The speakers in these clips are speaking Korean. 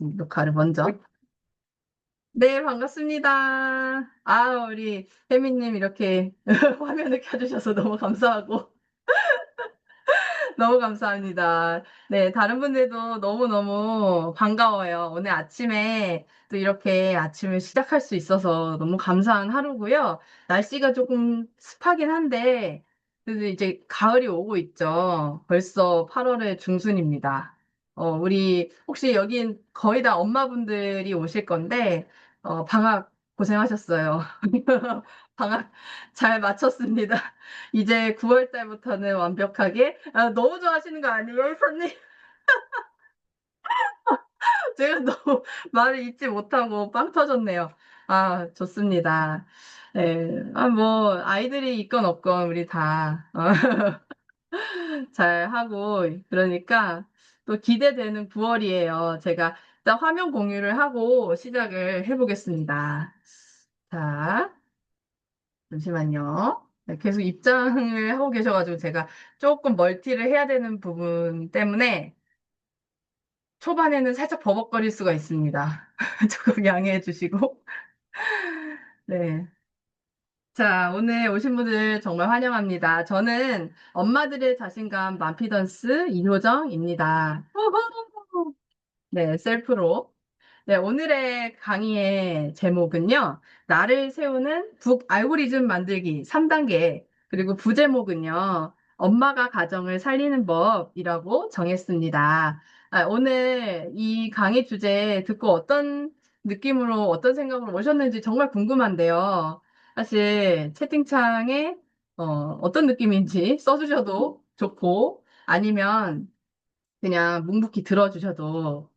녹화를 먼저. 네, 반갑습니다. 우리 혜미님 이렇게 화면을 켜주셔서 너무 감사하고, 너무 감사합니다. 네, 다른 분들도 너무너무 반가워요. 오늘 아침에 또 이렇게 아침을 시작할 수 있어서 너무 감사한 하루고요. 날씨가 조금 습하긴 한데, 그래도 이제 가을이 오고 있죠. 벌써 8월의 중순입니다. 우리 혹시 여긴 거의 다 엄마분들이 오실 건데, 방학 고생하셨어요. 방학 잘 마쳤습니다. 이제 9월 달부터는 완벽하게 너무 좋아하시는 거 아니에요, 선님? 제가 너무 말을 잊지 못하고 빵 터졌네요. 좋습니다. 네. 뭐 아이들이 있건 없건 우리 다 잘하고 그러니까 또 기대되는 9월이에요. 제가 일단 화면 공유를 하고 시작을 해보겠습니다. 자, 잠시만요. 네, 계속 입장을 하고 계셔가지고 제가 조금 멀티를 해야 되는 부분 때문에 초반에는 살짝 버벅거릴 수가 있습니다. 조금 양해해 주시고. 네. 자, 오늘 오신 분들 정말 환영합니다. 저는 엄마들의 자신감 만피던스 이효정입니다. 네, 셀프로. 네, 오늘의 강의의 제목은요, 나를 세우는 북 알고리즘 만들기 3단계, 그리고 부제목은요, 엄마가 가정을 살리는 법이라고 정했습니다. 오늘 이 강의 주제 듣고 어떤 느낌으로, 어떤 생각으로 오셨는지 정말 궁금한데요. 사실 채팅창에 어떤 느낌인지 써주셔도 좋고, 아니면 그냥 묵묵히 들어주셔도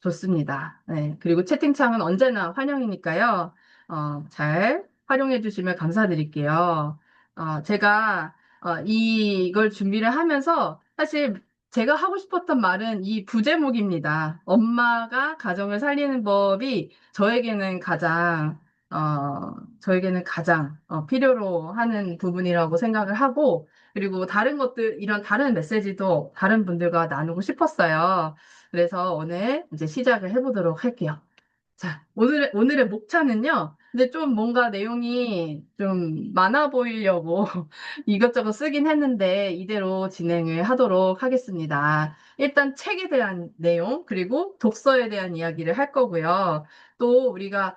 좋습니다. 네. 그리고 채팅창은 언제나 환영이니까요. 잘 활용해 주시면 감사드릴게요. 제가 이걸 준비를 하면서 사실 제가 하고 싶었던 말은 이 부제목입니다. 엄마가 가정을 살리는 법이 저에게는 가장 필요로 하는 부분이라고 생각을 하고, 그리고 다른 것들, 이런 다른 메시지도 다른 분들과 나누고 싶었어요. 그래서 오늘 이제 시작을 해보도록 할게요. 자, 오늘의 목차는요. 근데 좀 뭔가 내용이 좀 많아 보이려고 이것저것 쓰긴 했는데 이대로 진행을 하도록 하겠습니다. 일단 책에 대한 내용, 그리고 독서에 대한 이야기를 할 거고요. 또 우리가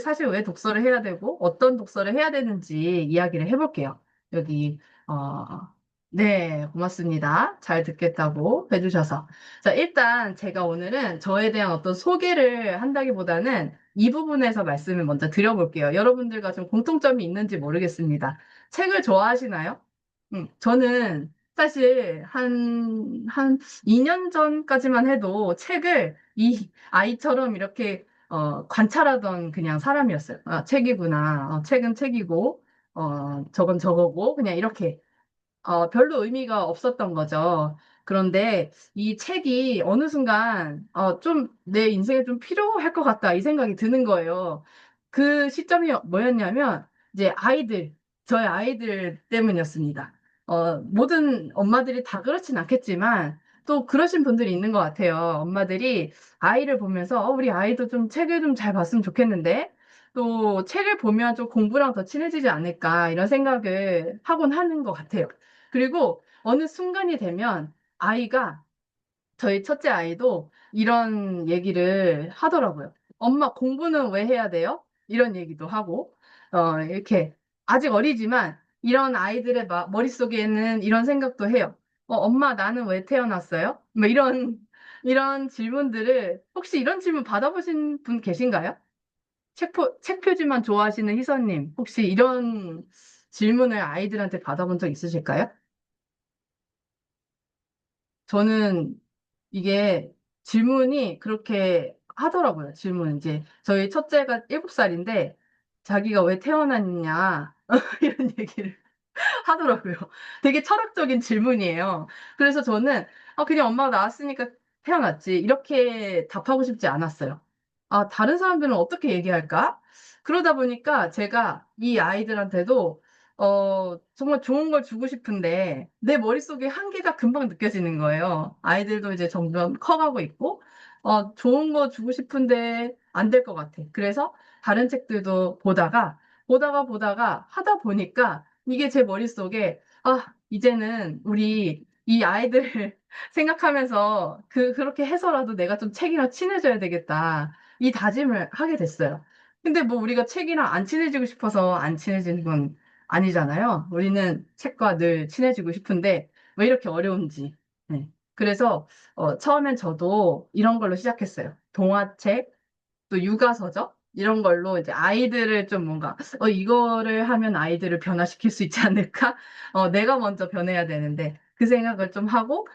사실 왜 독서를 해야 되고 어떤 독서를 해야 되는지 이야기를 해볼게요. 여기, 어, 네, 고맙습니다. 잘 듣겠다고 해주셔서. 자, 일단 제가 오늘은 저에 대한 어떤 소개를 한다기보다는 이 부분에서 말씀을 먼저 드려볼게요. 여러분들과 좀 공통점이 있는지 모르겠습니다. 책을 좋아하시나요? 저는 사실 한 2년 전까지만 해도 책을 이 아이처럼 이렇게 관찰하던 그냥 사람이었어요. 책이구나. 책은 책이고, 저건 저거고, 그냥 이렇게 별로 의미가 없었던 거죠. 그런데 이 책이 어느 순간 좀 내 인생에 좀 필요할 것 같다 이 생각이 드는 거예요. 그 시점이 뭐였냐면 이제 저희 아이들 때문이었습니다. 모든 엄마들이 다 그렇진 않겠지만 또 그러신 분들이 있는 것 같아요. 엄마들이 아이를 보면서 우리 아이도 좀 책을 좀 잘 봤으면 좋겠는데 또 책을 보면 좀 공부랑 더 친해지지 않을까 이런 생각을 하곤 하는 것 같아요. 그리고 어느 순간이 되면 저희 첫째 아이도 이런 얘기를 하더라고요. 엄마 공부는 왜 해야 돼요? 이런 얘기도 하고, 이렇게 아직 어리지만 이런 아이들의 머릿속에는 이런 생각도 해요. 엄마 나는 왜 태어났어요? 뭐 이런 질문들을 혹시 이런 질문 받아보신 분 계신가요? 책 표지만 좋아하시는 희선님, 혹시 이런 질문을 아이들한테 받아본 적 있으실까요? 저는 이게 질문이 그렇게 하더라고요. 질문 이제 저희 첫째가 7살인데 자기가 왜 태어났냐 이런 얘기를 하더라고요. 되게 철학적인 질문이에요. 그래서 저는 그냥 엄마가 나왔으니까 태어났지 이렇게 답하고 싶지 않았어요. 다른 사람들은 어떻게 얘기할까? 그러다 보니까 제가 이 아이들한테도 정말 좋은 걸 주고 싶은데 내 머릿속에 한계가 금방 느껴지는 거예요. 아이들도 이제 점점 커가고 있고 좋은 거 주고 싶은데 안 될 것 같아. 그래서 다른 책들도 보다가 하다 보니까 이게 제 머릿속에, 이제는 우리 이 아이들을 생각하면서 그렇게 해서라도 내가 좀 책이랑 친해져야 되겠다. 이 다짐을 하게 됐어요. 근데 뭐 우리가 책이랑 안 친해지고 싶어서 안 친해지는 건 아니잖아요. 우리는 책과 늘 친해지고 싶은데 왜 이렇게 어려운지. 네. 그래서 처음엔 저도 이런 걸로 시작했어요. 동화책, 또 육아서적 이런 걸로 이제 아이들을 좀 뭔가 이거를 하면 아이들을 변화시킬 수 있지 않을까? 내가 먼저 변해야 되는데 그 생각을 좀 하고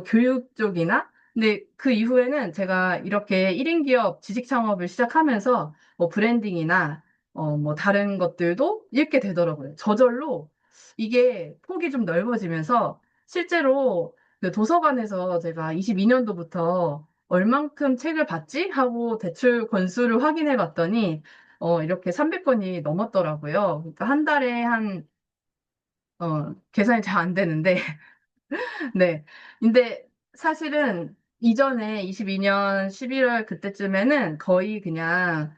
교육 쪽이나 근데 그 이후에는 제가 이렇게 1인 기업 지식 창업을 시작하면서 뭐 브랜딩이나 뭐 다른 것들도 읽게 되더라고요. 저절로 이게 폭이 좀 넓어지면서 실제로 그 도서관에서 제가 22년도부터 얼만큼 책을 봤지? 하고 대출 권수를 확인해 봤더니, 이렇게 300권이 넘었더라고요. 그러니까 한 달에 계산이 잘 안 되는데, 네. 근데 사실은 이전에 22년 11월 그때쯤에는 거의 그냥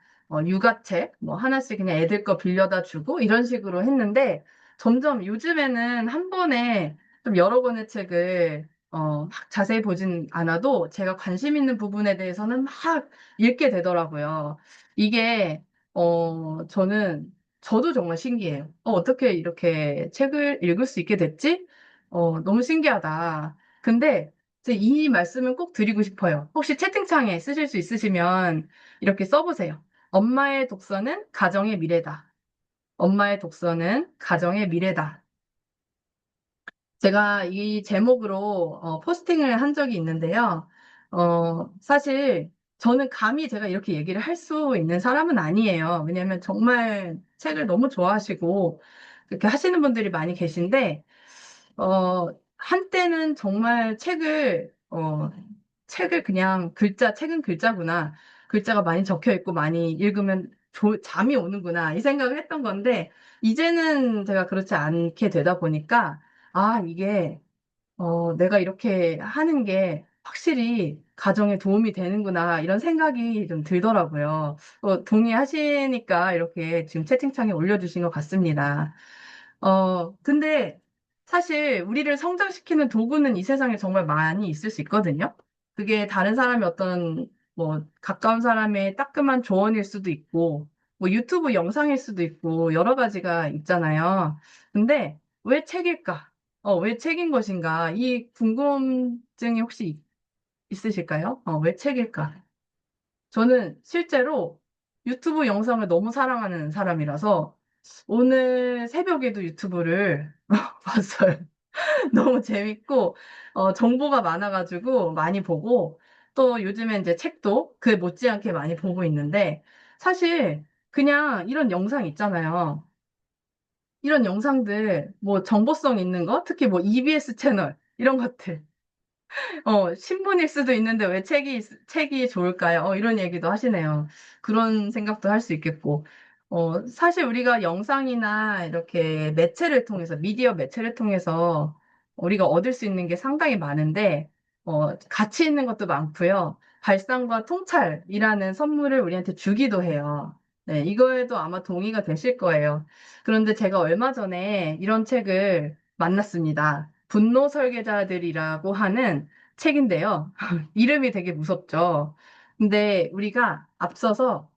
육아책 뭐 하나씩 그냥 애들 거 빌려다 주고 이런 식으로 했는데 점점 요즘에는 한 번에 좀 여러 권의 책을 막 자세히 보진 않아도 제가 관심 있는 부분에 대해서는 막 읽게 되더라고요. 이게 저도 정말 신기해요. 어떻게 이렇게 책을 읽을 수 있게 됐지? 너무 신기하다. 근데 이 말씀은 꼭 드리고 싶어요. 혹시 채팅창에 쓰실 수 있으시면 이렇게 써보세요. 엄마의 독서는 가정의 미래다. 엄마의 독서는 가정의 미래다. 제가 이 제목으로 포스팅을 한 적이 있는데요. 사실 저는 감히 제가 이렇게 얘기를 할 수 있는 사람은 아니에요. 왜냐하면 정말 책을 너무 좋아하시고 그렇게 하시는 분들이 많이 계신데 한때는 정말 책을 그냥 책은 글자구나. 글자가 많이 적혀 있고 많이 읽으면 잠이 오는구나. 이 생각을 했던 건데, 이제는 제가 그렇지 않게 되다 보니까, 이게, 내가 이렇게 하는 게 확실히 가정에 도움이 되는구나. 이런 생각이 좀 들더라고요. 동의하시니까 이렇게 지금 채팅창에 올려주신 것 같습니다. 근데 사실 우리를 성장시키는 도구는 이 세상에 정말 많이 있을 수 있거든요. 그게 다른 사람의 뭐, 가까운 사람의 따끔한 조언일 수도 있고, 뭐, 유튜브 영상일 수도 있고, 여러 가지가 있잖아요. 근데 왜 책일까? 왜 책인 것인가? 이 궁금증이 혹시 있으실까요? 왜 책일까? 저는 실제로 유튜브 영상을 너무 사랑하는 사람이라서 오늘 새벽에도 유튜브를 봤어요. 너무 재밌고, 정보가 많아가지고 많이 보고, 또 요즘에 이제 책도 그 못지않게 많이 보고 있는데, 사실 그냥 이런 영상 있잖아요. 이런 영상들, 뭐 정보성 있는 거, 특히 뭐 EBS 채널, 이런 것들. 신문일 수도 있는데 왜 책이 좋을까요? 이런 얘기도 하시네요. 그런 생각도 할 수 있겠고. 사실 우리가 영상이나 이렇게 미디어 매체를 통해서 우리가 얻을 수 있는 게 상당히 많은데, 가치 있는 것도 많고요. 발상과 통찰이라는 선물을 우리한테 주기도 해요. 네, 이거에도 아마 동의가 되실 거예요. 그런데 제가 얼마 전에 이런 책을 만났습니다. 분노 설계자들이라고 하는 책인데요. 이름이 되게 무섭죠. 근데 우리가 앞서서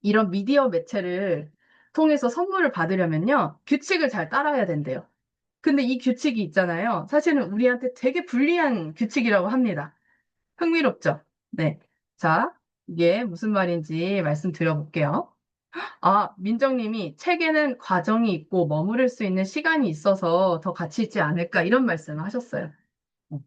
이런 미디어 매체를 통해서 선물을 받으려면요. 규칙을 잘 따라야 된대요. 근데 이 규칙이 있잖아요. 사실은 우리한테 되게 불리한 규칙이라고 합니다. 흥미롭죠? 네. 자, 이게 무슨 말인지 말씀드려볼게요. 민정님이 책에는 과정이 있고 머무를 수 있는 시간이 있어서 더 가치 있지 않을까 이런 말씀을 하셨어요. 어,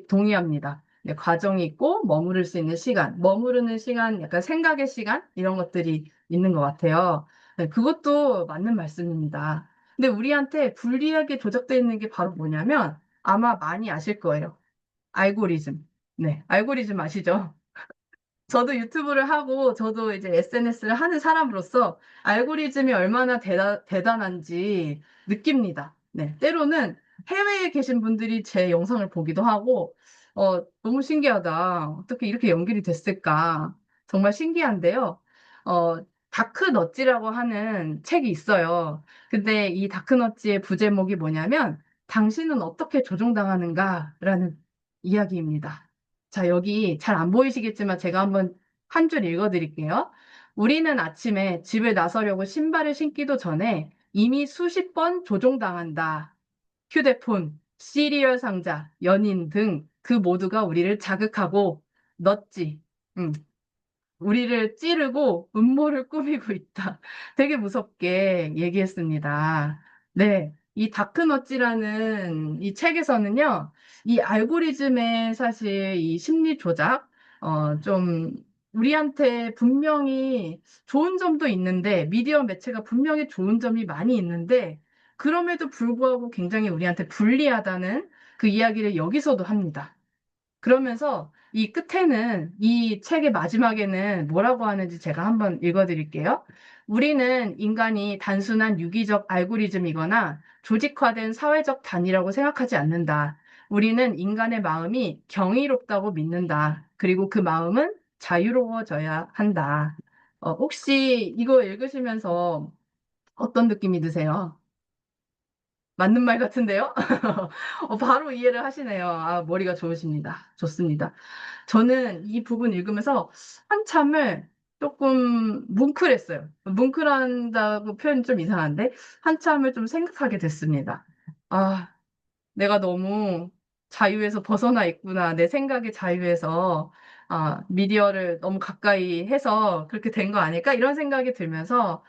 동의합니다. 네, 과정이 있고 머무를 수 있는 시간, 머무르는 시간, 약간 생각의 시간 이런 것들이 있는 것 같아요. 네, 그것도 맞는 말씀입니다. 근데 우리한테 불리하게 조작되어 있는 게 바로 뭐냐면 아마 많이 아실 거예요. 알고리즘. 네, 알고리즘 아시죠? 저도 유튜브를 하고 저도 이제 SNS를 하는 사람으로서 알고리즘이 얼마나 대단한지 느낍니다. 네, 때로는 해외에 계신 분들이 제 영상을 보기도 하고 너무 신기하다. 어떻게 이렇게 연결이 됐을까? 정말 신기한데요. 어, 다크너찌라고 하는 책이 있어요. 근데 이 다크너찌의 부제목이 뭐냐면, 당신은 어떻게 조종당하는가라는 이야기입니다. 자, 여기 잘 안 보이시겠지만 제가 한번 한 줄 읽어드릴게요. 우리는 아침에 집을 나서려고 신발을 신기도 전에 이미 수십 번 조종당한다. 휴대폰, 시리얼 상자, 연인 등 그 모두가 우리를 자극하고 넛지, 우리를 찌르고 음모를 꾸미고 있다. 되게 무섭게 얘기했습니다. 네. 이 다크너찌라는 이 책에서는요, 이 알고리즘의 사실 이 심리 조작, 좀 우리한테 분명히 좋은 점도 있는데, 미디어 매체가 분명히 좋은 점이 많이 있는데, 그럼에도 불구하고 굉장히 우리한테 불리하다는 그 이야기를 여기서도 합니다. 그러면서 이 끝에는 이 책의 마지막에는 뭐라고 하는지 제가 한번 읽어드릴게요. 우리는 인간이 단순한 유기적 알고리즘이거나 조직화된 사회적 단위라고 생각하지 않는다. 우리는 인간의 마음이 경이롭다고 믿는다. 그리고 그 마음은 자유로워져야 한다. 혹시 이거 읽으시면서 어떤 느낌이 드세요? 맞는 말 같은데요? 바로 이해를 하시네요. 아, 머리가 좋으십니다. 좋습니다. 저는 이 부분 읽으면서 한참을 조금 뭉클했어요. 뭉클한다고 표현이 좀 이상한데, 한참을 좀 생각하게 됐습니다. 아, 내가 너무 자유에서 벗어나 있구나. 내 생각의 자유에서, 미디어를 너무 가까이 해서 그렇게 된 거 아닐까? 이런 생각이 들면서,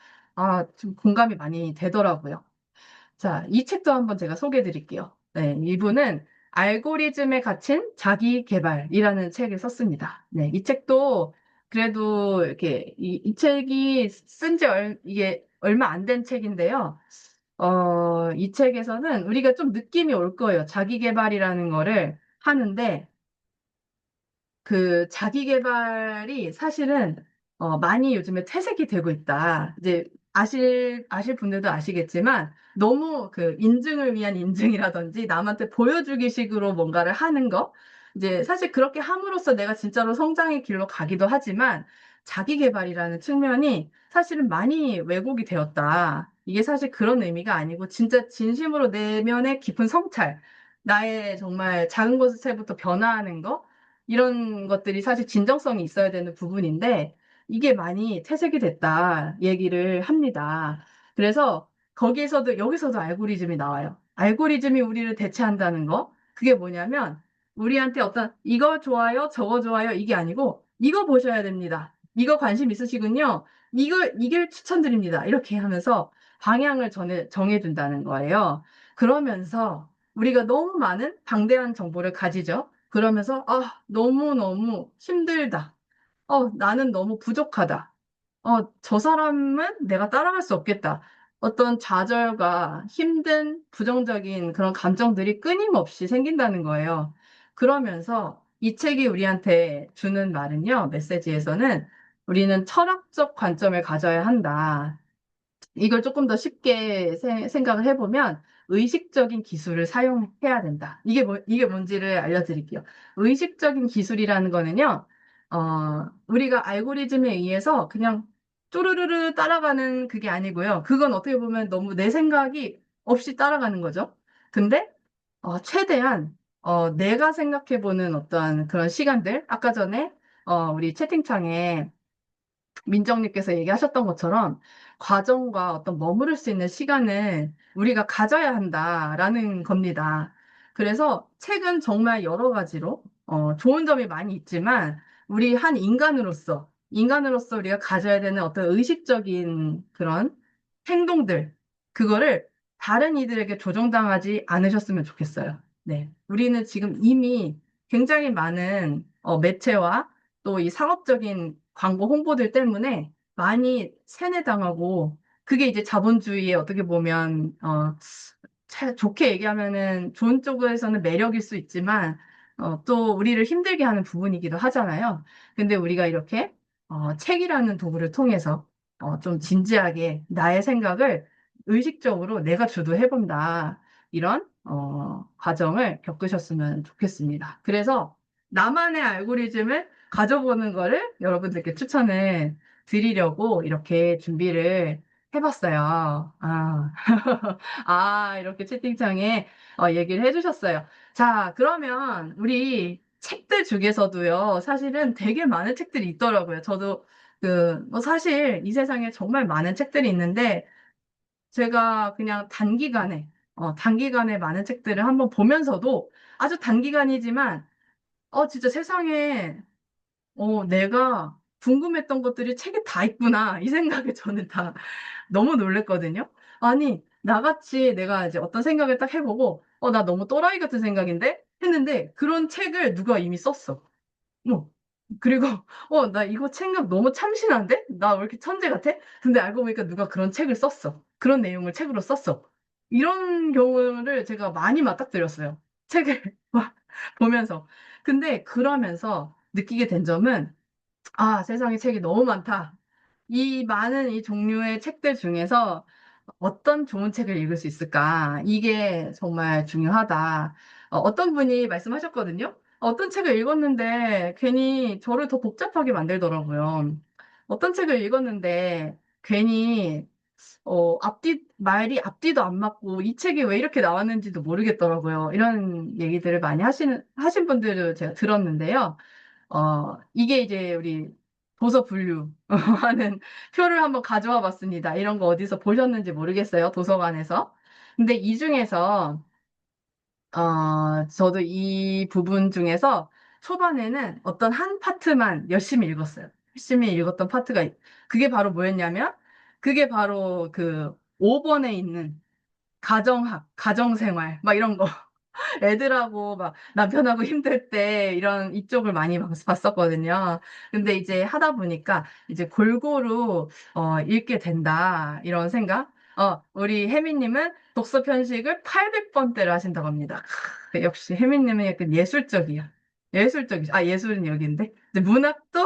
좀 공감이 많이 되더라고요. 자, 이 책도 한번 제가 소개해 드릴게요. 네, 이분은 알고리즘에 갇힌 자기 개발이라는 책을 썼습니다. 네, 이 책도 그래도 이렇게 이 책이 쓴 지 이게 얼마 안 된 책인데요. 이 책에서는 우리가 좀 느낌이 올 거예요. 자기 개발이라는 거를 하는데 그 자기 개발이 사실은 많이 요즘에 퇴색이 되고 있다. 이제 아실 분들도 아시겠지만 너무 그 인증을 위한 인증이라든지 남한테 보여주기 식으로 뭔가를 하는 거. 이제 사실 그렇게 함으로써 내가 진짜로 성장의 길로 가기도 하지만 자기 개발이라는 측면이 사실은 많이 왜곡이 되었다. 이게 사실 그런 의미가 아니고 진짜 진심으로 내면의 깊은 성찰, 나의 정말 작은 것에서부터 변화하는 거, 이런 것들이 사실 진정성이 있어야 되는 부분인데 이게 많이 퇴색이 됐다 얘기를 합니다. 그래서 거기에서도 여기서도 알고리즘이 나와요. 알고리즘이 우리를 대체한다는 거. 그게 뭐냐면 우리한테 어떤 이거 좋아요, 저거 좋아요 이게 아니고 이거 보셔야 됩니다. 이거 관심 있으시군요. 이걸 추천드립니다. 이렇게 하면서 방향을 정해준다는 거예요. 그러면서 우리가 너무 많은 방대한 정보를 가지죠. 그러면서 너무너무 힘들다. 나는 너무 부족하다. 저 사람은 내가 따라갈 수 없겠다. 어떤 좌절과 힘든 부정적인 그런 감정들이 끊임없이 생긴다는 거예요. 그러면서 이 책이 우리한테 주는 말은요, 메시지에서는 우리는 철학적 관점을 가져야 한다. 이걸 조금 더 쉽게 생각을 해보면 의식적인 기술을 사용해야 된다. 이게 뭔지를 알려드릴게요. 의식적인 기술이라는 거는요, 우리가 알고리즘에 의해서 그냥 쪼르르르 따라가는 그게 아니고요. 그건 어떻게 보면 너무 내 생각이 없이 따라가는 거죠. 근데, 최대한, 내가 생각해보는 어떤 그런 시간들, 아까 전에, 우리 채팅창에 민정님께서 얘기하셨던 것처럼 과정과 어떤 머무를 수 있는 시간을 우리가 가져야 한다라는 겁니다. 그래서 책은 정말 여러 가지로 좋은 점이 많이 있지만 우리 한 인간으로서 우리가 가져야 되는 어떤 의식적인 그런 행동들, 그거를 다른 이들에게 조정당하지 않으셨으면 좋겠어요. 네. 우리는 지금 이미 굉장히 많은 매체와 또 이 상업적인 광고 홍보들 때문에 많이 세뇌당하고 그게 이제 자본주의에 어떻게 보면 좋게 얘기하면은 좋은 쪽에서는 매력일 수 있지만 또 우리를 힘들게 하는 부분이기도 하잖아요. 근데 우리가 이렇게 책이라는 도구를 통해서 좀 진지하게 나의 생각을 의식적으로 내가 주도해본다. 이런 과정을 겪으셨으면 좋겠습니다. 그래서 나만의 알고리즘을 가져보는 거를 여러분들께 추천을 드리려고 이렇게 준비를 해봤어요. 이렇게 채팅창에 얘기를 해주셨어요. 자, 그러면 우리 책들 중에서도요, 사실은 되게 많은 책들이 있더라고요. 저도 뭐 사실 이 세상에 정말 많은 책들이 있는데, 제가 그냥 단기간에 많은 책들을 한번 보면서도 아주 단기간이지만, 진짜 세상에, 내가 궁금했던 것들이 책에 다 있구나. 이 생각에 저는 다 너무 놀랬거든요. 아니, 나같이 내가 이제 어떤 생각을 딱 해보고, 나 너무 또라이 같은 생각인데? 했는데, 그런 책을 누가 이미 썼어. 어. 그리고, 나 이거 책력 너무 참신한데? 나 왜 이렇게 천재 같아? 근데 알고 보니까 누가 그런 책을 썼어. 그런 내용을 책으로 썼어. 이런 경우를 제가 많이 맞닥뜨렸어요. 책을 막 보면서. 근데 그러면서 느끼게 된 점은, 세상에 책이 너무 많다. 이 많은 이 종류의 책들 중에서 어떤 좋은 책을 읽을 수 있을까? 이게 정말 중요하다. 어떤 분이 말씀하셨거든요. 어떤 책을 읽었는데 괜히 저를 더 복잡하게 만들더라고요. 어떤 책을 읽었는데 괜히 말이 앞뒤도 안 맞고 이 책이 왜 이렇게 나왔는지도 모르겠더라고요. 이런 얘기들을 많이 하신 분들을 제가 들었는데요. 이게 이제 우리 도서 분류 하는 표를 한번 가져와 봤습니다. 이런 거 어디서 보셨는지 모르겠어요. 도서관에서. 근데 이 중에서, 저도 이 부분 중에서 초반에는 어떤 한 파트만 열심히 읽었어요. 열심히 읽었던 그게 바로 뭐였냐면, 그게 바로 그 5번에 있는 가정학, 가정생활, 막 이런 거. 애들하고 막 남편하고 힘들 때 이런 이쪽을 많이 봤었거든요. 근데 이제 하다 보니까 이제 골고루 읽게 된다 이런 생각. 우리 혜미님은 독서 편식을 800번대로 하신다고 합니다. 역시 혜미님은 약간 예술적이야. 예술적이죠. 예술은 여기인데. 근데 문학도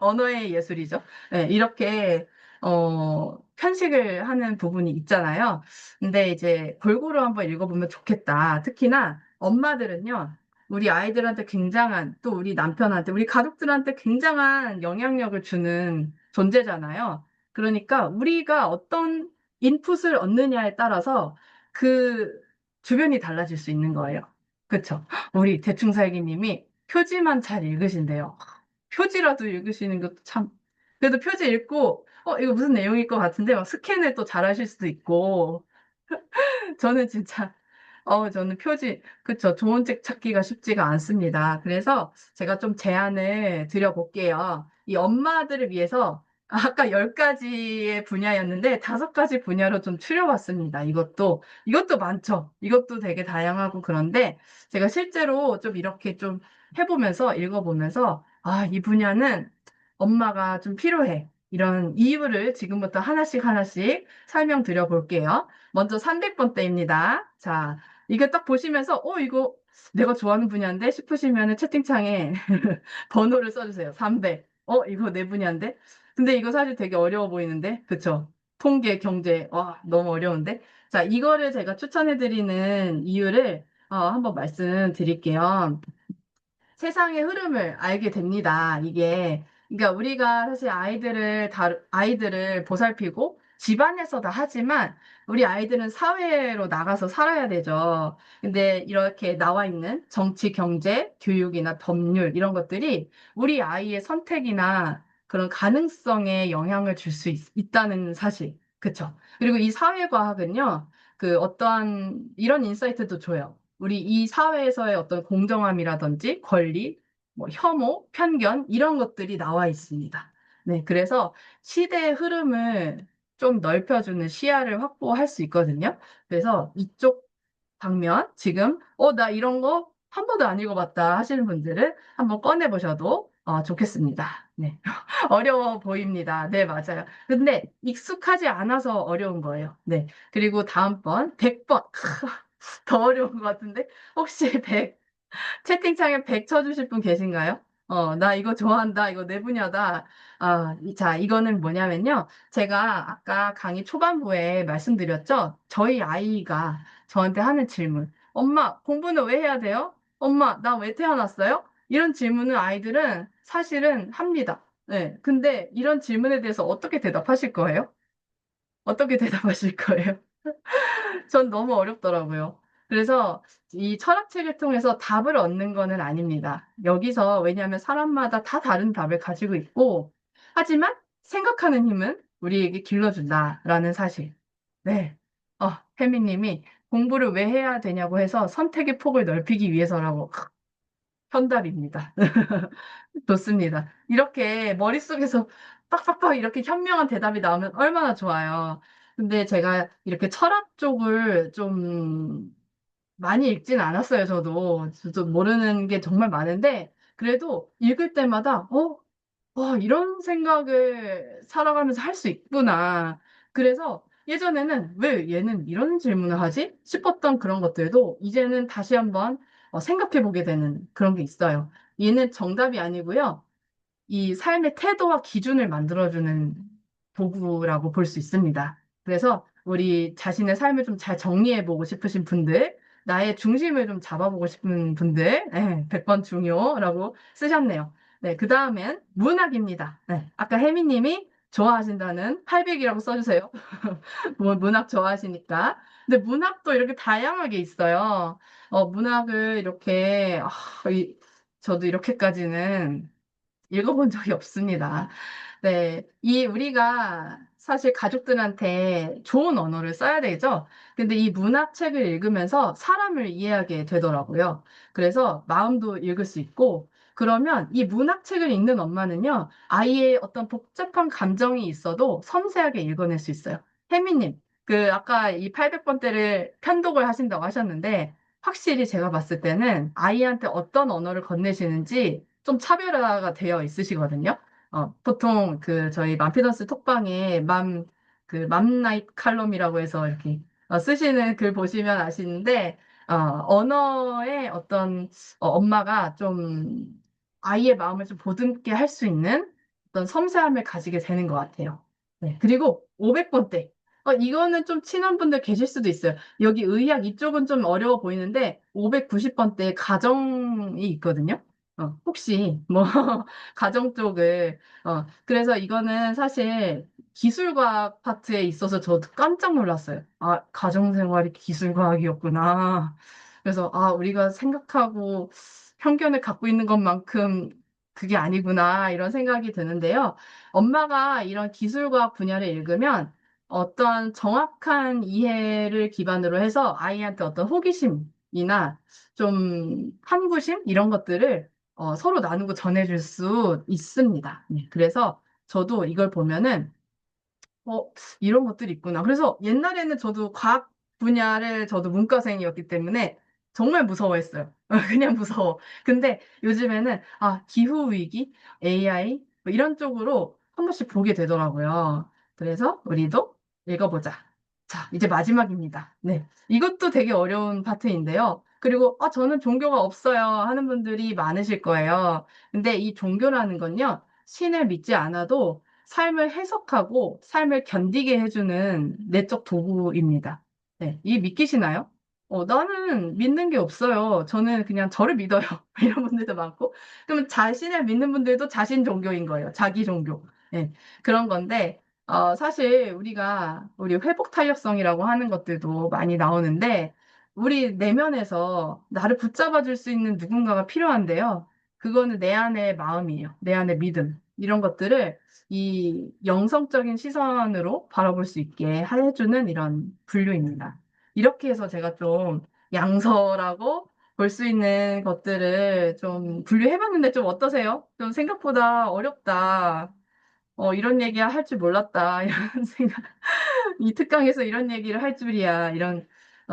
언어의 예술이죠. 네, 이렇게 편식을 하는 부분이 있잖아요. 근데 이제 골고루 한번 읽어보면 좋겠다. 특히나 엄마들은요, 우리 아이들한테 또 우리 남편한테, 우리 가족들한테 굉장한 영향력을 주는 존재잖아요. 그러니까 우리가 어떤 인풋을 얻느냐에 따라서 그 주변이 달라질 수 있는 거예요. 그쵸? 우리 대충살기님이 표지만 잘 읽으신대요. 표지라도 읽으시는 것도 참. 그래도 표지 읽고, 이거 무슨 내용일 것 같은데, 막 스캔을 또 잘 하실 수도 있고, 저는 진짜, 저는 그쵸. 좋은 책 찾기가 쉽지가 않습니다. 그래서 제가 좀 제안을 드려볼게요. 이 엄마들을 위해서 아까 10가지의 분야였는데 5가지 분야로 좀 추려봤습니다. 이것도 많죠. 이것도 되게 다양하고 그런데 제가 실제로 좀 이렇게 좀 읽어보면서, 이 분야는 엄마가 좀 필요해. 이런 이유를 지금부터 하나씩 하나씩 설명드려 볼게요. 먼저 300번대입니다. 자, 이거 딱 보시면서, 이거 내가 좋아하는 분야인데 싶으시면 채팅창에 번호를 써주세요. 300. 이거 내 분야인데? 근데 이거 사실 되게 어려워 보이는데? 그쵸? 통계, 경제. 와, 너무 어려운데? 자, 이거를 제가 추천해드리는 이유를 한번 말씀드릴게요. 세상의 흐름을 알게 됩니다. 그러니까 우리가 사실 아이들을 보살피고 집안에서 다 하지만 우리 아이들은 사회로 나가서 살아야 되죠. 근데 이렇게 나와 있는 정치, 경제, 교육이나 법률 이런 것들이 우리 아이의 선택이나 그런 가능성에 영향을 줄 수 있다는 사실. 그쵸? 그리고 이 사회과학은요, 어떠한 이런 인사이트도 줘요. 우리 이 사회에서의 어떤 공정함이라든지 권리, 뭐 혐오, 편견 이런 것들이 나와 있습니다. 네, 그래서 시대의 흐름을 좀 넓혀주는 시야를 확보할 수 있거든요. 그래서 이쪽 방면 지금 나 이런 거 한 번도 안 읽어봤다 하시는 분들은 한번 꺼내보셔도 좋겠습니다. 네. 어려워 보입니다. 네, 맞아요. 근데 익숙하지 않아서 어려운 거예요. 네. 그리고 다음번 100번. 더 어려운 것 같은데? 혹시 채팅창에 100 쳐주실 분 계신가요? 나 이거 좋아한다. 이거 내 분야다. 자, 이거는 뭐냐면요. 제가 아까 강의 초반부에 말씀드렸죠. 저희 아이가 저한테 하는 질문. 엄마, 공부는 왜 해야 돼요? 엄마, 나 왜 태어났어요? 이런 질문을 아이들은 사실은 합니다. 네. 근데 이런 질문에 대해서 어떻게 대답하실 거예요? 어떻게 대답하실 거예요? 전 너무 어렵더라고요. 그래서 이 철학책을 통해서 답을 얻는 거는 아닙니다. 여기서 왜냐하면 사람마다 다 다른 답을 가지고 있고, 하지만 생각하는 힘은 우리에게 길러준다라는 사실. 네. 혜미님이 공부를 왜 해야 되냐고 해서 선택의 폭을 넓히기 위해서라고. 현답입니다. 좋습니다. 이렇게 머릿속에서 빡빡빡 이렇게 현명한 대답이 나오면 얼마나 좋아요. 근데 제가 이렇게 철학 쪽을 좀 많이 읽진 않았어요, 저도 모르는 게 정말 많은데, 그래도 읽을 때마다, 이런 생각을 살아가면서 할 수 있구나. 그래서 예전에는 왜 얘는 이런 질문을 하지? 싶었던 그런 것들도 이제는 다시 한번 생각해 보게 되는 그런 게 있어요. 얘는 정답이 아니고요. 이 삶의 태도와 기준을 만들어주는 도구라고 볼 수 있습니다. 그래서 우리 자신의 삶을 좀 잘 정리해보고 싶으신 분들, 나의 중심을 좀 잡아보고 싶은 분들, 100번 중요라고 쓰셨네요. 네, 그 다음엔 문학입니다. 네, 아까 혜미님이 좋아하신다는 800이라고 써주세요. 뭐 문학 좋아하시니까. 근데 문학도 이렇게 다양하게 있어요. 문학을 이렇게, 저도 이렇게까지는 읽어본 적이 없습니다. 네, 우리가 사실 가족들한테 좋은 언어를 써야 되죠. 근데 이 문학책을 읽으면서 사람을 이해하게 되더라고요. 그래서 마음도 읽을 수 있고, 그러면 이 문학책을 읽는 엄마는요, 아이의 어떤 복잡한 감정이 있어도 섬세하게 읽어낼 수 있어요. 혜미님, 아까 이 800번대를 편독을 하신다고 하셨는데, 확실히 제가 봤을 때는 아이한테 어떤 언어를 건네시는지 좀 차별화가 되어 있으시거든요. 보통 저희 맘피던스 톡방에 맘나잇 칼럼이라고 해서 이렇게 쓰시는 글 보시면 아시는데, 언어의 어떤 엄마가 좀 아이의 마음을 좀 보듬게 할 수 있는 어떤 섬세함을 가지게 되는 것 같아요. 네. 그리고 500번대. 이거는 좀 친한 분들 계실 수도 있어요. 여기 의학 이쪽은 좀 어려워 보이는데 590번대 가정이 있거든요. 혹시 뭐 가정 쪽을 그래서 이거는 사실 기술과학 파트에 있어서 저도 깜짝 놀랐어요. 가정생활이 기술과학이었구나. 그래서 우리가 생각하고 편견을 갖고 있는 것만큼 그게 아니구나 이런 생각이 드는데요. 엄마가 이런 기술과학 분야를 읽으면 어떤 정확한 이해를 기반으로 해서 아이한테 어떤 호기심이나 좀 탐구심 이런 것들을 서로 나누고 전해줄 수 있습니다. 네, 그래서 저도 이걸 보면은 어, 이런 것들이 있구나. 그래서 옛날에는 저도 과학 분야를 저도 문과생이었기 때문에 정말 무서워했어요. 그냥 무서워. 근데 요즘에는 기후위기, AI 뭐 이런 쪽으로 한 번씩 보게 되더라고요. 그래서 우리도 읽어보자. 자, 이제 마지막입니다. 네. 이것도 되게 어려운 파트인데요. 그리고 저는 종교가 없어요 하는 분들이 많으실 거예요. 근데 이 종교라는 건요, 신을 믿지 않아도 삶을 해석하고 삶을 견디게 해주는 내적 도구입니다. 네, 이 믿기시나요? 나는 믿는 게 없어요. 저는 그냥 저를 믿어요. 이런 분들도 많고. 그러면 자신을 믿는 분들도 자신 종교인 거예요. 자기 종교. 네, 그런 건데, 사실 우리 회복 탄력성이라고 하는 것들도 많이 나오는데, 우리 내면에서 나를 붙잡아 줄 수 있는 누군가가 필요한데요. 그거는 내 안의 마음이에요. 내 안의 믿음. 이런 것들을 이 영성적인 시선으로 바라볼 수 있게 해주는 이런 분류입니다. 이렇게 해서 제가 좀 양서라고 볼 수 있는 것들을 좀 분류해봤는데 좀 어떠세요? 좀 생각보다 어렵다. 이런 얘기 할 줄 몰랐다. 이런 생각. 이 특강에서 이런 얘기를 할 줄이야. 이런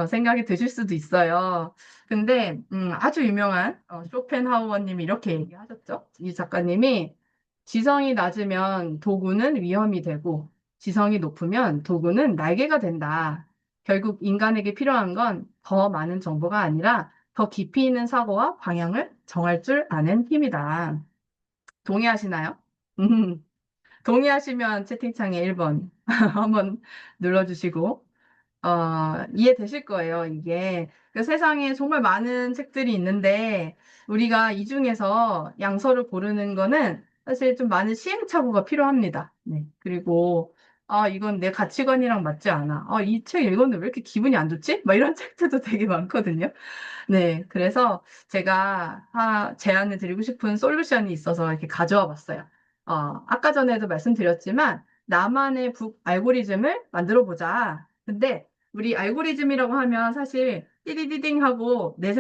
생각이 드실 수도 있어요. 근데 아주 유명한 쇼펜하우어님이 이렇게 얘기하셨죠. 이 작가님이 지성이 낮으면 도구는 위험이 되고 지성이 높으면 도구는 날개가 된다. 결국 인간에게 필요한 건 더 많은 정보가 아니라 더 깊이 있는 사고와 방향을 정할 줄 아는 힘이다. 동의하시나요? 음, 동의하시면 채팅창에 1번 한번 눌러주시고, 이해되실 거예요, 이게. 그 세상에 정말 많은 책들이 있는데, 우리가 이 중에서 양서를 고르는 거는 사실 좀 많은 시행착오가 필요합니다. 네. 그리고, 이건 내 가치관이랑 맞지 않아. 이 책 읽었는데 왜 이렇게 기분이 안 좋지? 막 이런 책들도 되게 많거든요. 네. 그래서 제가 제안을 드리고 싶은 솔루션이 있어서 이렇게 가져와 봤어요. 아까 전에도 말씀드렸지만, 나만의 북 알고리즘을 만들어 보자. 근데 우리 알고리즘이라고 하면 사실 띠디디딩 하고 내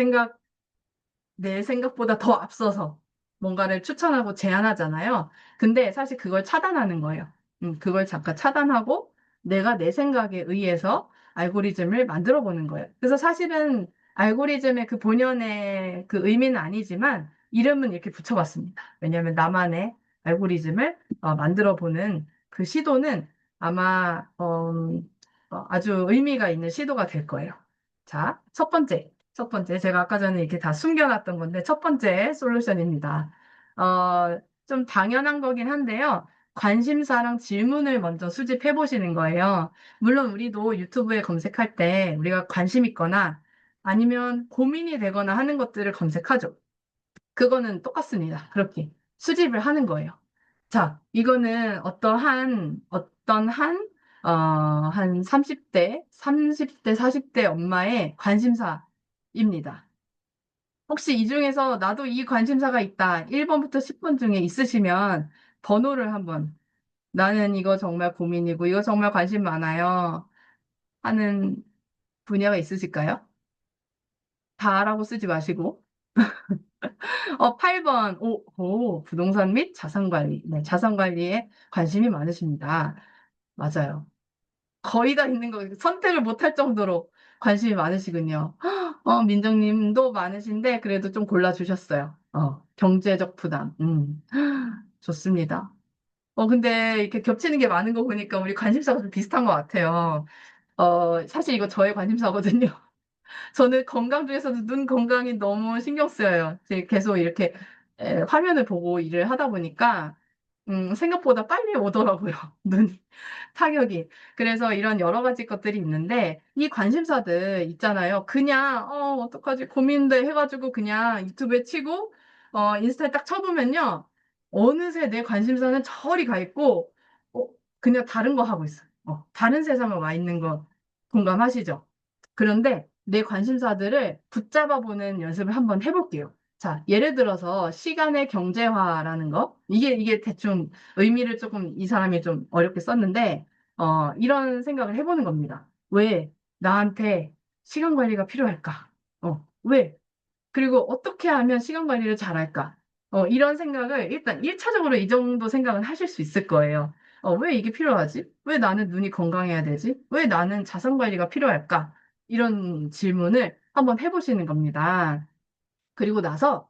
생각보다 더 앞서서 뭔가를 추천하고 제안하잖아요. 근데 사실 그걸 차단하는 거예요. 그걸 잠깐 차단하고 내가 내 생각에 의해서 알고리즘을 만들어 보는 거예요. 그래서 사실은 알고리즘의 그 본연의 그 의미는 아니지만 이름은 이렇게 붙여봤습니다. 왜냐하면 나만의 알고리즘을 만들어 보는 그 시도는 아마 아주 의미가 있는 시도가 될 거예요. 자, 첫 번째, 제가 아까 전에 이렇게 다 숨겨놨던 건데, 첫 번째 솔루션입니다. 좀 당연한 거긴 한데요. 관심사랑 질문을 먼저 수집해 보시는 거예요. 물론 우리도 유튜브에 검색할 때 우리가 관심 있거나 아니면 고민이 되거나 하는 것들을 검색하죠. 그거는 똑같습니다. 그렇게 수집을 하는 거예요. 자, 이거는 한 30대, 40대 엄마의 관심사입니다. 혹시 이 중에서 나도 이 관심사가 있다. 1번부터 10번 중에 있으시면 번호를 한번, 나는 이거 정말 고민이고, 이거 정말 관심 많아요. 하는 분야가 있으실까요? 다라고 쓰지 마시고. 8번, 부동산 및 자산관리. 네, 자산관리에 관심이 많으십니다. 맞아요. 거의 다 있는 거, 선택을 못할 정도로 관심이 많으시군요. 민정님도 많으신데, 그래도 좀 골라주셨어요. 경제적 부담. 좋습니다. 근데 이렇게 겹치는 게 많은 거 보니까 우리 관심사가 좀 비슷한 것 같아요. 사실 이거 저의 관심사거든요. 저는 건강 중에서도 눈 건강이 너무 신경 쓰여요. 이제 계속 이렇게 화면을 보고 일을 하다 보니까 생각보다 빨리 오더라고요. 눈 타격이. 그래서 이런 여러 가지 것들이 있는데 이 관심사들 있잖아요. 그냥 어떡하지 고민돼 해가지고 그냥 유튜브에 치고 인스타에 딱 쳐보면요. 어느새 내 관심사는 저리 가 있고 어, 그냥 다른 거 하고 있어요. 다른 세상에 와 있는 거 공감하시죠? 그런데 내 관심사들을 붙잡아 보는 연습을 한번 해볼게요. 자, 예를 들어서 시간의 경제화라는 거. 이게 대충 의미를 조금 이 사람이 좀 어렵게 썼는데, 이런 생각을 해보는 겁니다. 왜 나한테 시간 관리가 필요할까? 왜? 그리고 어떻게 하면 시간 관리를 잘할까? 이런 생각을 일단 1차적으로 이 정도 생각은 하실 수 있을 거예요. 왜 이게 필요하지? 왜 나는 눈이 건강해야 되지? 왜 나는 자산 관리가 필요할까? 이런 질문을 한번 해보시는 겁니다. 그리고 나서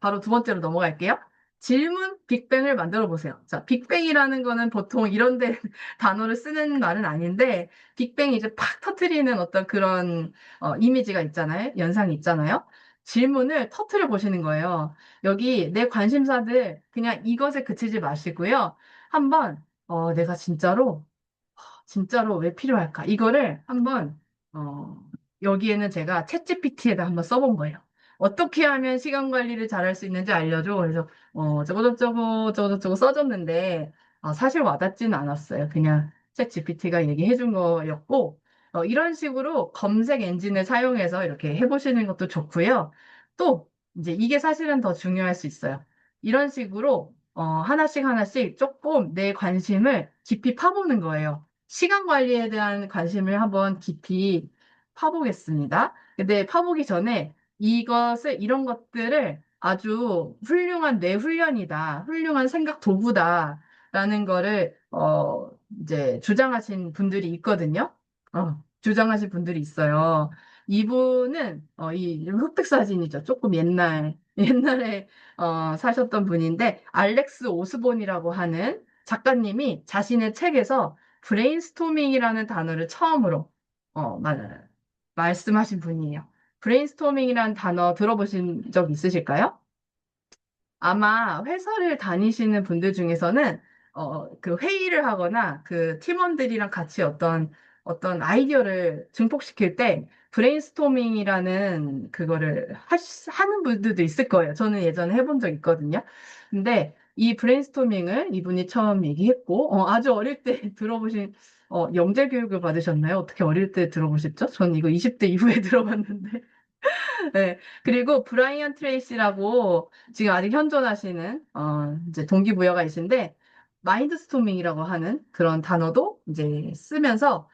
바로 두 번째로 넘어갈게요. 질문 빅뱅을 만들어 보세요. 자, 빅뱅이라는 거는 보통 이런 데 단어를 쓰는 말은 아닌데, 빅뱅이 이제 팍 터트리는 어떤 그런 이미지가 있잖아요. 연상이 있잖아요. 질문을 터트려 보시는 거예요. 여기 내 관심사들 그냥 이것에 그치지 마시고요. 한번 내가 진짜로 왜 필요할까? 이거를 한번, 어, 여기에는 제가 챗GPT에다 한번 써본 거예요. 어떻게 하면 시간 관리를 잘할 수 있는지 알려줘. 그래서, 저거 써줬는데, 사실 와닿지는 않았어요. 그냥 챗GPT가 얘기해 준 거였고, 이런 식으로 검색 엔진을 사용해서 이렇게 해보시는 것도 좋고요. 또, 이제 이게 사실은 더 중요할 수 있어요. 이런 식으로, 하나씩 하나씩 조금 내 관심을 깊이 파보는 거예요. 시간 관리에 대한 관심을 한번 깊이 파보겠습니다. 근데 파보기 전에 이런 것들을 아주 훌륭한 뇌 훈련이다, 훌륭한 생각 도구다라는 거를, 이제 주장하신 분들이 있거든요. 주장하신 분들이 있어요. 이분은, 이 흑백 사진이죠. 조금 옛날에, 사셨던 분인데, 알렉스 오스본이라고 하는 작가님이 자신의 책에서 브레인스토밍이라는 단어를 처음으로 어, 말, 말씀하신 분이에요. 브레인스토밍이라는 단어 들어보신 적 있으실까요? 아마 회사를 다니시는 분들 중에서는 그 회의를 하거나 그 팀원들이랑 같이 어떤 아이디어를 증폭시킬 때 브레인스토밍이라는 그거를 하는 분들도 있을 거예요. 저는 예전에 해본 적 있거든요. 근데 이 브레인스토밍을 이분이 처음 얘기했고, 아주 어릴 때 들어보신, 영재 교육을 받으셨나요? 어떻게 어릴 때 들어보셨죠? 저는 이거 20대 이후에 들어봤는데. 네. 그리고 브라이언 트레이시라고 지금 아직 현존하시는 이제 동기부여가이신데 마인드스토밍이라고 하는 그런 단어도 이제 쓰면서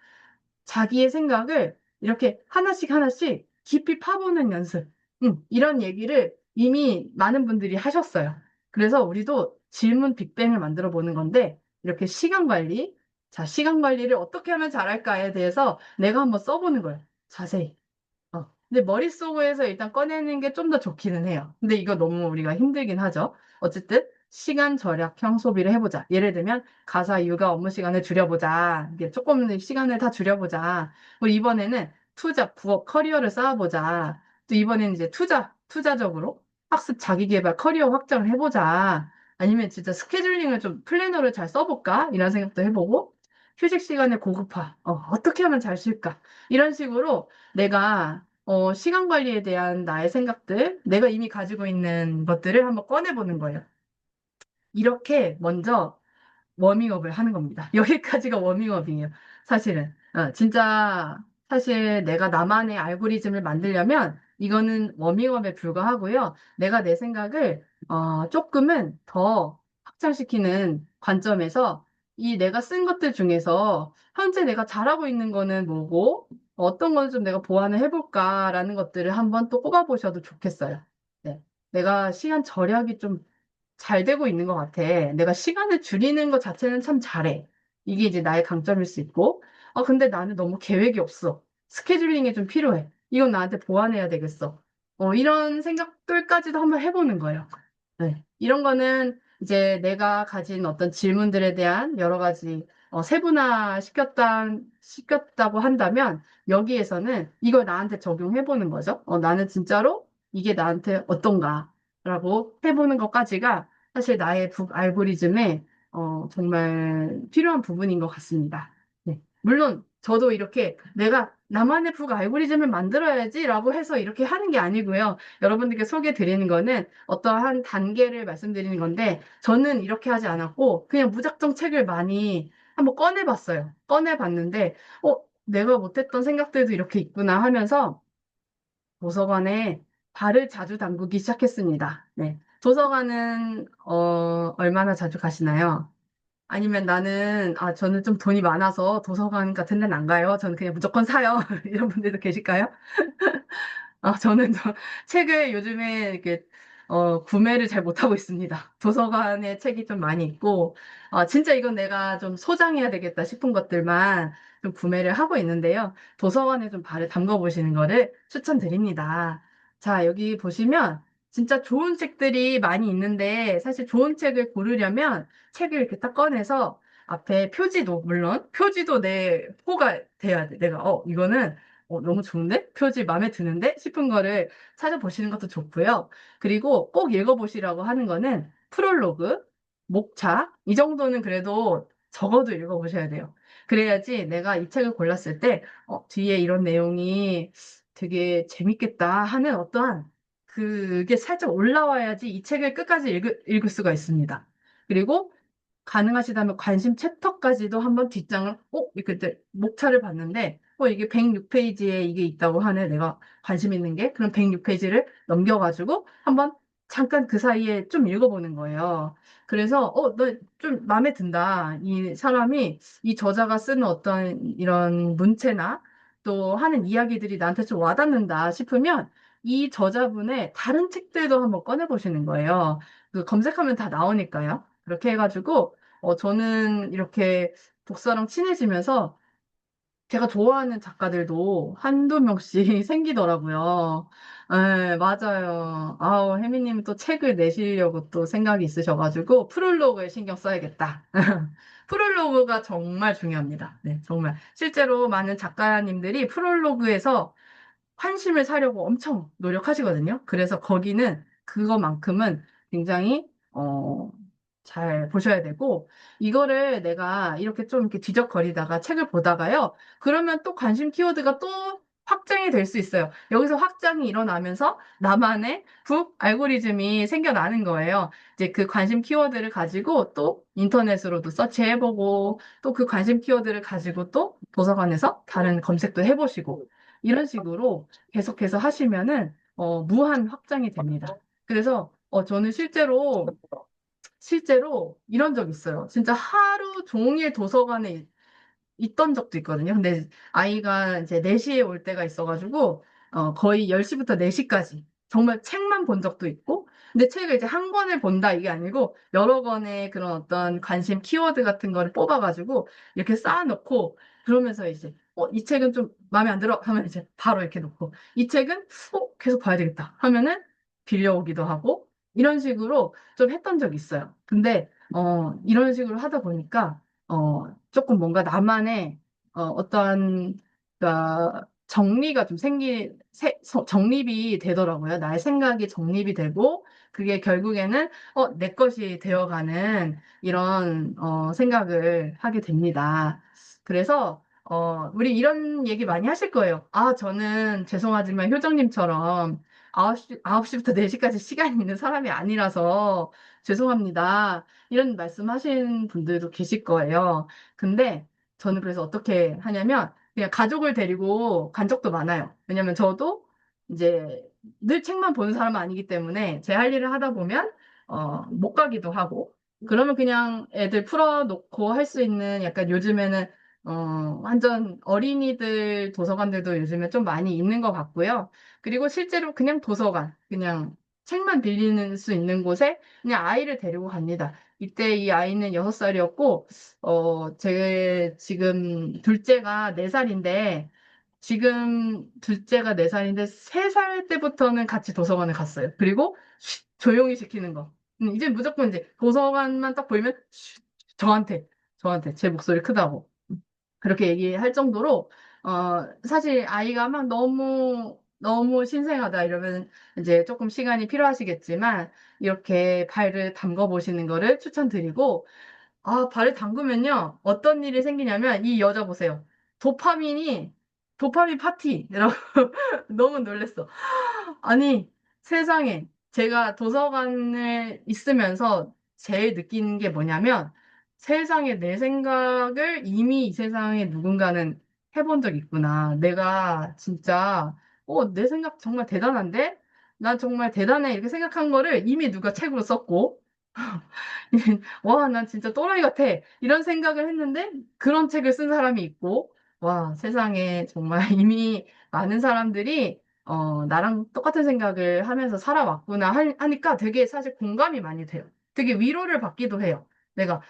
자기의 생각을 이렇게 하나씩 하나씩 깊이 파보는 연습. 이런 얘기를 이미 많은 분들이 하셨어요. 그래서 우리도 질문 빅뱅을 만들어 보는 건데 이렇게 시간 관리. 자, 시간 관리를 어떻게 하면 잘할까에 대해서 내가 한번 써보는 거예요. 자세히. 근데 머릿속에서 일단 꺼내는 게 좀 더 좋기는 해요. 근데 이거 너무 우리가 힘들긴 하죠. 어쨌든 시간 절약형 소비를 해보자. 예를 들면 가사 육아 업무 시간을 줄여보자. 이게 조금 시간을 다 줄여보자. 그리고 이번에는 투자, 부업, 커리어를 쌓아보자. 또 이번에는 이제 투자적으로 학습, 자기계발, 커리어 확장을 해보자. 아니면 진짜 스케줄링을 좀 플래너를 잘 써볼까? 이런 생각도 해보고 휴식 시간의 고급화. 어떻게 하면 잘 쉴까? 이런 식으로 내가 시간 관리에 대한 나의 생각들, 내가 이미 가지고 있는 것들을 한번 꺼내보는 거예요. 이렇게 먼저 워밍업을 하는 겁니다. 여기까지가 워밍업이에요. 사실은. 진짜, 사실 내가 나만의 알고리즘을 만들려면 이거는 워밍업에 불과하고요. 내가 내 생각을 조금은 더 확장시키는 관점에서 이 내가 쓴 것들 중에서 현재 내가 잘하고 있는 거는 뭐고 어떤 거는 좀 내가 보완을 해볼까라는 것들을 한번 또 꼽아보셔도 좋겠어요. 네. 내가 시간 절약이 좀 잘 되고 있는 것 같아. 내가 시간을 줄이는 것 자체는 참 잘해. 이게 이제 나의 강점일 수 있고. 근데 나는 너무 계획이 없어. 스케줄링이 좀 필요해. 이건 나한테 보완해야 되겠어. 이런 생각들까지도 한번 해보는 거예요. 네. 이런 거는 이제 내가 가진 어떤 질문들에 대한 여러 가지 시켰다고 한다면 여기에서는 이걸 나한테 적용해보는 거죠. 나는 진짜로 이게 나한테 어떤가라고 해보는 것까지가 사실 나의 알고리즘에 정말 필요한 부분인 것 같습니다. 네. 물론 저도 이렇게 내가 나만의 북 알고리즘을 만들어야지라고 해서 이렇게 하는 게 아니고요. 여러분들께 소개해 드리는 거는 어떠한 단계를 말씀드리는 건데 저는 이렇게 하지 않았고 그냥 무작정 책을 많이 한번 꺼내봤어요. 꺼내봤는데 내가 못했던 생각들도 이렇게 있구나 하면서 도서관에 발을 자주 담그기 시작했습니다. 네. 도서관은 얼마나 자주 가시나요? 아니면 저는 좀 돈이 많아서 도서관 같은 데는 안 가요. 저는 그냥 무조건 사요. 이런 분들도 계실까요? 저는 책을 요즘에 이렇게 구매를 잘 못하고 있습니다. 도서관에 책이 좀 많이 있고, 진짜 이건 내가 좀 소장해야 되겠다 싶은 것들만 좀 구매를 하고 있는데요. 도서관에 좀 발을 담궈 보시는 거를 추천드립니다. 자, 여기 보시면 진짜 좋은 책들이 많이 있는데, 사실 좋은 책을 고르려면 책을 이렇게 딱 꺼내서 앞에 물론 표지도 내 포가 돼야 돼. 내가, 이거는 너무 좋은데? 표지 마음에 드는데? 싶은 거를 찾아보시는 것도 좋고요. 그리고 꼭 읽어보시라고 하는 거는 프롤로그, 목차, 이 정도는 그래도 적어도 읽어보셔야 돼요. 그래야지 내가 이 책을 골랐을 때, 뒤에 이런 내용이 되게 재밌겠다 하는 어떠한 그게 살짝 올라와야지 이 책을 끝까지 읽을 수가 있습니다. 그리고 가능하시다면 관심 챕터까지도 한번 뒷장을 이렇게 목차를 봤는데 이게 106페이지에 이게 있다고 하네. 내가 관심 있는 게. 그럼 106페이지를 넘겨가지고 한번 잠깐 그 사이에 좀 읽어보는 거예요. 그래서 너 좀 마음에 든다. 이 사람이 이 저자가 쓰는 어떤 이런 문체나 또 하는 이야기들이 나한테 좀 와닿는다 싶으면 이 저자분의 다른 책들도 한번 꺼내보시는 거예요. 그 검색하면 다 나오니까요. 그렇게 해가지고 저는 이렇게 독서랑 친해지면서 제가 좋아하는 작가들도 한두 명씩 생기더라고요. 네, 맞아요. 혜미님 또 책을 내시려고 또 생각이 있으셔가지고 프롤로그에 신경 써야겠다. 프롤로그가 정말 중요합니다. 네, 정말. 실제로 많은 작가님들이 프롤로그에서 환심을 사려고 엄청 노력하시거든요. 그래서 거기는 그거만큼은 굉장히, 잘 보셔야 되고, 이거를 내가 이렇게 좀 이렇게 뒤적거리다가 책을 보다가요, 그러면 또 관심 키워드가 또 확장이 될 수 있어요. 여기서 확장이 일어나면서 나만의 북 알고리즘이 생겨나는 거예요. 이제 그 관심 키워드를 가지고 또 인터넷으로도 서치해보고, 또 그 관심 키워드를 가지고 또 도서관에서 다른 검색도 해보시고, 이런 식으로 계속해서 하시면은, 무한 확장이 됩니다. 그래서, 저는 실제로 이런 적 있어요. 진짜 하루 종일 도서관에 있던 적도 있거든요. 근데 아이가 이제 4시에 올 때가 있어가지고, 거의 10시부터 4시까지 정말 책만 본 적도 있고, 근데 책을 이제 한 권을 본다 이게 아니고, 여러 권의 그런 어떤 관심 키워드 같은 거를 뽑아가지고, 이렇게 쌓아놓고, 그러면서 이제, 이 책은 좀 마음에 안 들어 하면 이제 바로 이렇게 놓고, 이 책은, 계속 봐야 되겠다 하면은 빌려오기도 하고, 이런 식으로 좀 했던 적이 있어요. 근데, 이런 식으로 하다 보니까, 조금 뭔가 나만의 어떠한 그러니까 정리가 좀 정립이 되더라고요. 나의 생각이 정립이 되고 그게 결국에는 내 것이 되어가는 이런 생각을 하게 됩니다. 그래서 우리 이런 얘기 많이 하실 거예요. 아, 저는 죄송하지만 효정님처럼 9시부터 4시까지 시간이 있는 사람이 아니라서 죄송합니다. 이런 말씀 하신 분들도 계실 거예요. 근데 저는 그래서 어떻게 하냐면 그냥 가족을 데리고 간 적도 많아요. 왜냐면 저도 이제 늘 책만 보는 사람은 아니기 때문에 제 할 일을 하다 보면 못 가기도 하고 그러면 그냥 애들 풀어놓고 할 수 있는 약간 요즘에는 완전 어린이들 도서관들도 요즘에 좀 많이 있는 것 같고요. 그리고 실제로 그냥 도서관, 그냥 책만 빌리는 수 있는 곳에 그냥 아이를 데리고 갑니다. 이때 이 아이는 6살이었고, 제 지금 둘째가 4살인데, 지금 둘째가 4살인데, 3살 때부터는 같이 도서관을 갔어요. 그리고 조용히 시키는 거. 이제 무조건 이제 도서관만 딱 보이면 저한테, 저한테 제 목소리 크다고. 그렇게 얘기할 정도로, 사실 아이가 막 너무 신생하다 이러면 이제 조금 시간이 필요하시겠지만, 이렇게 발을 담궈 보시는 거를 추천드리고, 발을 담그면요, 어떤 일이 생기냐면, 이 여자 보세요. 도파민이, 도파민 파티! 라고 너무 놀랬어. 아니, 세상에. 제가 도서관에 있으면서 제일 느끼는 게 뭐냐면 세상에 내 생각을 이미 이 세상에 누군가는 해본 적 있구나. 내가 진짜, 내 생각 정말 대단한데? 난 정말 대단해. 이렇게 생각한 거를 이미 누가 책으로 썼고, 와, 난 진짜 또라이 같아. 이런 생각을 했는데 그런 책을 쓴 사람이 있고, 와, 세상에 정말 이미 많은 사람들이 나랑 똑같은 생각을 하면서 살아왔구나 하니까 되게 사실 공감이 많이 돼요. 되게 위로를 받기도 해요. 내가,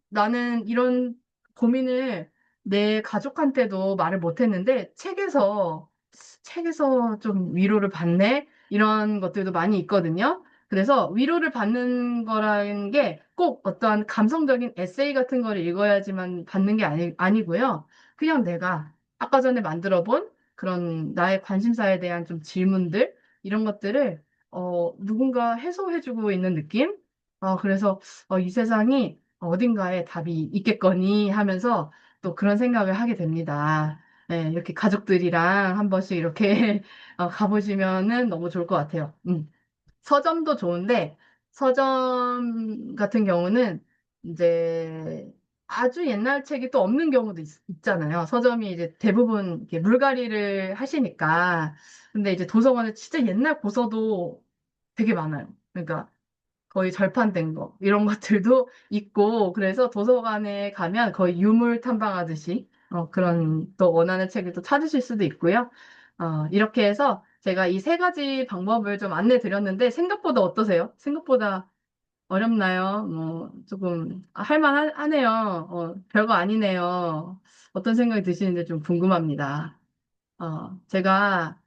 나는 이런 고민을 내 가족한테도 말을 못했는데 책에서 좀 위로를 받네? 이런 것들도 많이 있거든요. 그래서 위로를 받는 거라는 게 꼭 어떠한 감성적인 에세이 같은 걸 읽어야지만 받는 게 아니고요. 그냥 내가 아까 전에 만들어 본 그런 나의 관심사에 대한 좀 질문들, 이런 것들을, 누군가 해소해주고 있는 느낌? 그래서, 이 세상이 어딘가에 답이 있겠거니 하면서 또 그런 생각을 하게 됩니다. 네, 이렇게 가족들이랑 한 번씩 이렇게 가보시면은 너무 좋을 것 같아요. 서점도 좋은데, 서점 같은 경우는 이제 아주 옛날 책이 또 없는 경우도 잖아요. 서점이 이제 대부분 이렇게 물갈이를 하시니까. 근데 이제 도서관에 진짜 옛날 고서도 되게 많아요. 그러니까 거의 절판된 거, 이런 것들도 있고, 그래서 도서관에 가면 거의 유물 탐방하듯이, 그런 또 원하는 책을 또 찾으실 수도 있고요. 이렇게 해서 제가 이 3가지 방법을 좀 안내 드렸는데, 생각보다 어떠세요? 생각보다 어렵나요? 조금, 할만하네요. 별거 아니네요. 어떤 생각이 드시는지 좀 궁금합니다. 제가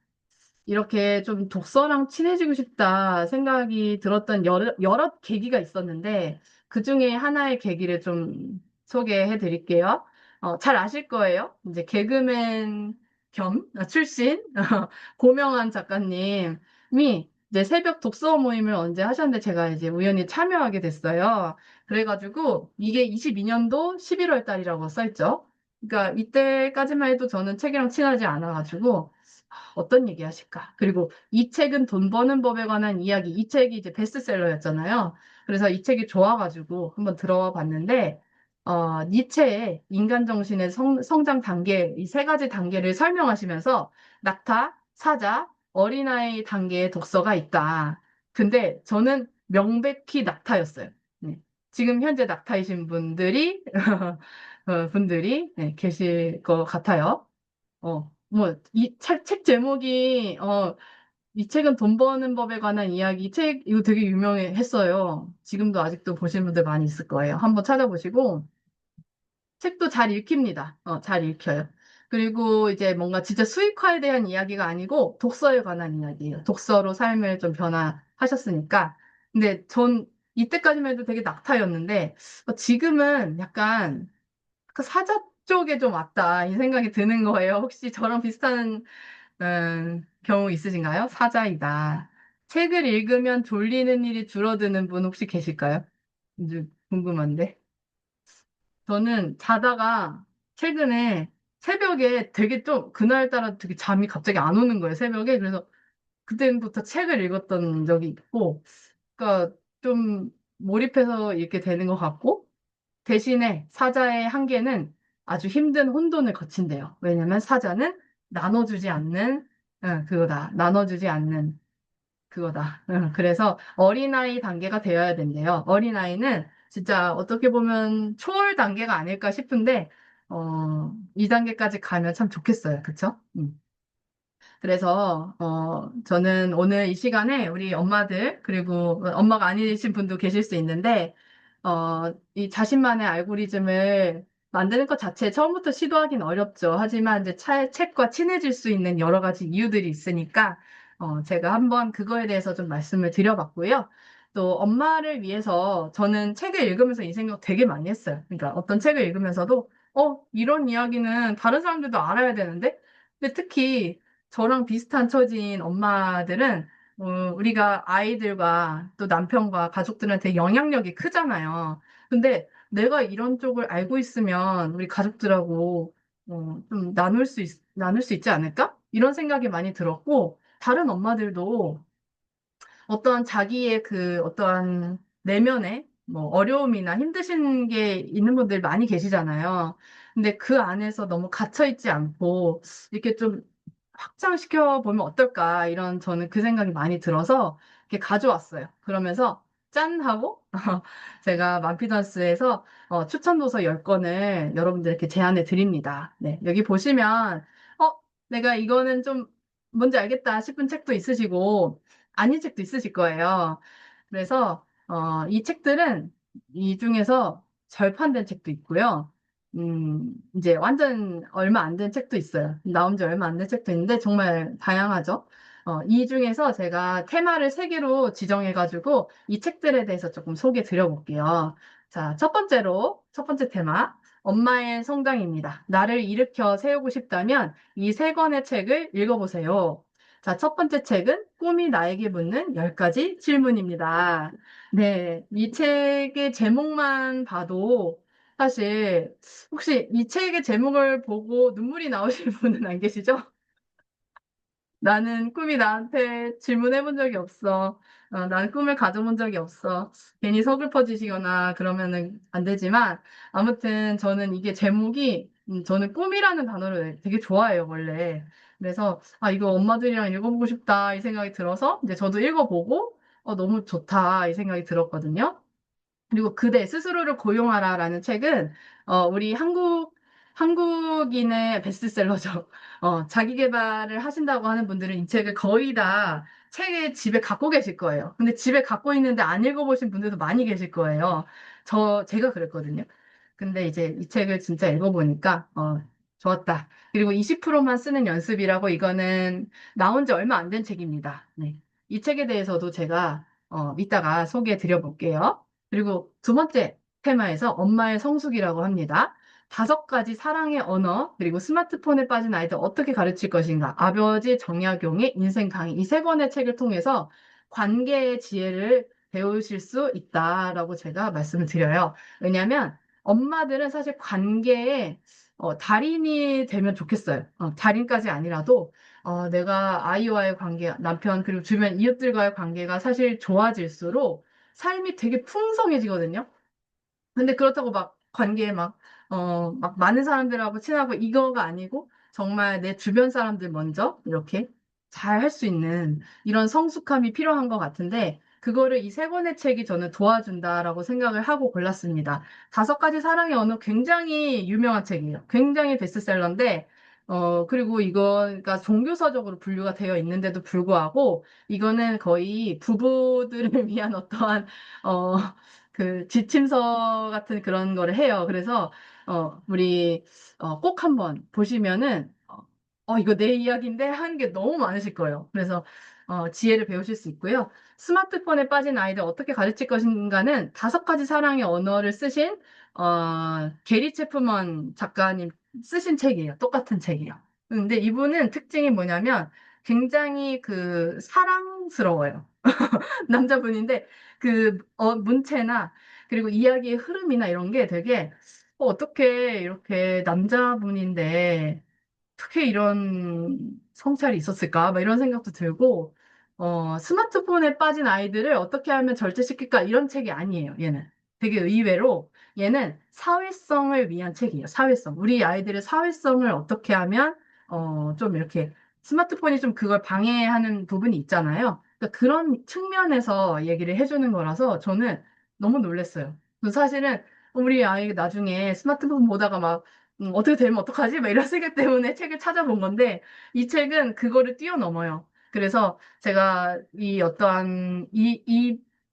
이렇게 좀 독서랑 친해지고 싶다 생각이 들었던 여러 계기가 있었는데, 그 중에 하나의 계기를 좀 소개해 드릴게요. 잘 아실 거예요. 이제 개그맨 겸 출신, 고명환 작가님이 이제 새벽 독서 모임을 언제 하셨는데 제가 이제 우연히 참여하게 됐어요. 그래가지고 이게 22년도 11월 달이라고 써있죠. 그러니까 이때까지만 해도 저는 책이랑 친하지 않아가지고 어떤 얘기 하실까? 그리고 이 책은 돈 버는 법에 관한 이야기. 이 책이 이제 베스트셀러였잖아요. 그래서 이 책이 좋아가지고 한번 들어와 봤는데, 니체의 인간 정신의 성장 단계, 이 세 가지 단계를 설명하시면서 낙타, 사자, 어린아이 단계의 독서가 있다. 근데 저는 명백히 낙타였어요. 네. 지금 현재 낙타이신 분들이, 네, 계실 것 같아요. 뭐, 책 제목이, 이 책은 돈 버는 법에 관한 이야기. 이 책, 이거 되게 유명했어요. 지금도 아직도 보시는 분들 많이 있을 거예요. 한번 찾아보시고, 책도 잘 읽힙니다. 잘 읽혀요. 그리고 이제 뭔가 진짜 수익화에 대한 이야기가 아니고, 독서에 관한 이야기예요. 독서로 삶을 좀 변화하셨으니까. 근데 전 이때까지만 해도 되게 낙타였는데, 지금은 약간 그 사자 쪽에 좀 왔다, 이 생각이 드는 거예요. 혹시 저랑 비슷한 경우 있으신가요? 사자이다. 책을 읽으면 졸리는 일이 줄어드는 분 혹시 계실까요? 이제 궁금한데. 저는 자다가 최근에 새벽에 되게 좀, 그날따라 되게 잠이 갑자기 안 오는 거예요, 새벽에. 그래서 그때부터 책을 읽었던 적이 있고, 그러니까 좀 몰입해서 읽게 되는 것 같고, 대신에 사자의 한계는 아주 힘든 혼돈을 거친대요. 왜냐면 사자는 나눠주지 않는, 그거다. 나눠주지 않는 그거다. 그래서 어린아이 단계가 되어야 된대요. 어린아이는 진짜 어떻게 보면 초월 단계가 아닐까 싶은데, 이 단계까지 가면 참 좋겠어요. 그쵸? 그래서 저는 오늘 이 시간에 우리 엄마들 그리고 엄마가 아니신 분도 계실 수 있는데 이 자신만의 알고리즘을 만드는 것 자체 처음부터 시도하기는 어렵죠. 하지만 이제 책과 친해질 수 있는 여러 가지 이유들이 있으니까 제가 한번 그거에 대해서 좀 말씀을 드려봤고요. 또 엄마를 위해서 저는 책을 읽으면서 이 생각 되게 많이 했어요. 그러니까 어떤 책을 읽으면서도 이런 이야기는 다른 사람들도 알아야 되는데 근데 특히 저랑 비슷한 처지인 엄마들은 우리가 아이들과 또 남편과 가족들한테 영향력이 크잖아요. 근데 내가 이런 쪽을 알고 있으면 우리 가족들하고 좀 나눌 수 있지 않을까? 이런 생각이 많이 들었고, 다른 엄마들도 어떠한 자기의 그 어떠한 내면에 뭐 어려움이나 힘드신 게 있는 분들 많이 계시잖아요. 근데 그 안에서 너무 갇혀 있지 않고 이렇게 좀 확장시켜 보면 어떨까 이런 저는 그 생각이 많이 들어서 이렇게 가져왔어요. 그러면서 짠 하고 제가 만피던스에서 추천 도서 10권을 여러분들께 제안해 드립니다. 네, 여기 보시면 내가 이거는 좀 뭔지 알겠다 싶은 책도 있으시고 아닌 책도 있으실 거예요. 그래서 이 책들은 이 중에서 절판된 책도 있고요. 이제 완전 얼마 안 된 책도 있어요. 나온 지 얼마 안 된 책도 있는데 정말 다양하죠. 이 중에서 제가 테마를 세 개로 지정해가지고 이 책들에 대해서 조금 소개 드려볼게요. 자, 첫 번째 테마. 엄마의 성장입니다. 나를 일으켜 세우고 싶다면 이 세 권의 책을 읽어보세요. 자, 첫 번째 책은 꿈이 나에게 묻는 10가지 질문입니다. 네, 이 책의 제목만 봐도 사실 혹시 이 책의 제목을 보고 눈물이 나오실 분은 안 계시죠? 나는 꿈이 나한테 질문해 본 적이 없어. 나는 꿈을 가져본 적이 없어. 괜히 서글퍼지시거나 그러면은 안 되지만, 아무튼 저는 이게 제목이, 저는 꿈이라는 단어를 되게 좋아해요, 원래. 그래서, 이거 엄마들이랑 읽어보고 싶다, 이 생각이 들어서, 이제 저도 읽어보고, 너무 좋다, 이 생각이 들었거든요. 그리고 그대 스스로를 고용하라라는 책은 우리 한국인의 베스트셀러죠. 자기 개발을 하신다고 하는 분들은 이 책을 거의 다 책에 집에 갖고 계실 거예요. 근데 집에 갖고 있는데 안 읽어보신 분들도 많이 계실 거예요. 제가 그랬거든요. 근데 이제 이 책을 진짜 읽어보니까 좋았다. 그리고 20%만 쓰는 연습이라고 이거는 나온 지 얼마 안 된 책입니다. 네. 이 책에 대해서도 제가 이따가 소개해 드려 볼게요. 그리고 두 번째 테마에서 엄마의 성숙이라고 합니다. 5가지 사랑의 언어, 그리고 스마트폰에 빠진 아이들 어떻게 가르칠 것인가. 아버지 정약용의 인생 강의. 이 세 권의 책을 통해서 관계의 지혜를 배우실 수 있다라고 제가 말씀을 드려요. 왜냐하면 엄마들은 사실 관계에 달인이 되면 좋겠어요. 달인까지 아니라도 내가 아이와의 관계, 남편 그리고 주변 이웃들과의 관계가 사실 좋아질수록 삶이 되게 풍성해지거든요. 근데 그렇다고 막 관계에 막 많은 사람들하고 친하고 이거가 아니고 정말 내 주변 사람들 먼저 이렇게 잘 할 수 있는 이런 성숙함이 필요한 것 같은데 그거를 이 세 권의 책이 저는 도와준다라고 생각을 하고 골랐습니다. 다섯 가지 사랑의 언어 굉장히 유명한 책이에요. 굉장히 베스트셀러인데 그리고 이거가 종교서적으로 분류가 되어 있는데도 불구하고 이거는 거의 부부들을 위한 어떠한 어, 그 지침서 같은 그런 거를 해요. 그래서 우리 꼭 한번 보시면은 이거 내 이야기인데 하는 게 너무 많으실 거예요. 그래서 지혜를 배우실 수 있고요. 스마트폰에 빠진 아이들 어떻게 가르칠 것인가는 다섯 가지 사랑의 언어를 쓰신 게리 체프먼 작가님 쓰신 책이에요. 똑같은 책이에요. 근데 이분은 특징이 뭐냐면 굉장히 그 사랑스러워요. 남자분인데 문체나 그리고 이야기의 흐름이나 이런 게 되게 어떻게 이렇게 남자분인데 어떻게 이런 성찰이 있었을까? 막 이런 생각도 들고 스마트폰에 빠진 아이들을 어떻게 하면 절제시킬까? 이런 책이 아니에요. 얘는 되게 의외로 얘는 사회성을 위한 책이에요. 사회성. 우리 아이들의 사회성을 어떻게 하면 좀 이렇게 스마트폰이 좀 그걸 방해하는 부분이 있잖아요. 그러니까 그런 측면에서 얘기를 해주는 거라서 저는 너무 놀랐어요. 사실은 우리 아이 나중에 스마트폰 보다가 막 어떻게 되면 어떡하지? 막 이런 생각 때문에 책을 찾아본 건데 이 책은 그거를 뛰어넘어요. 그래서 제가 이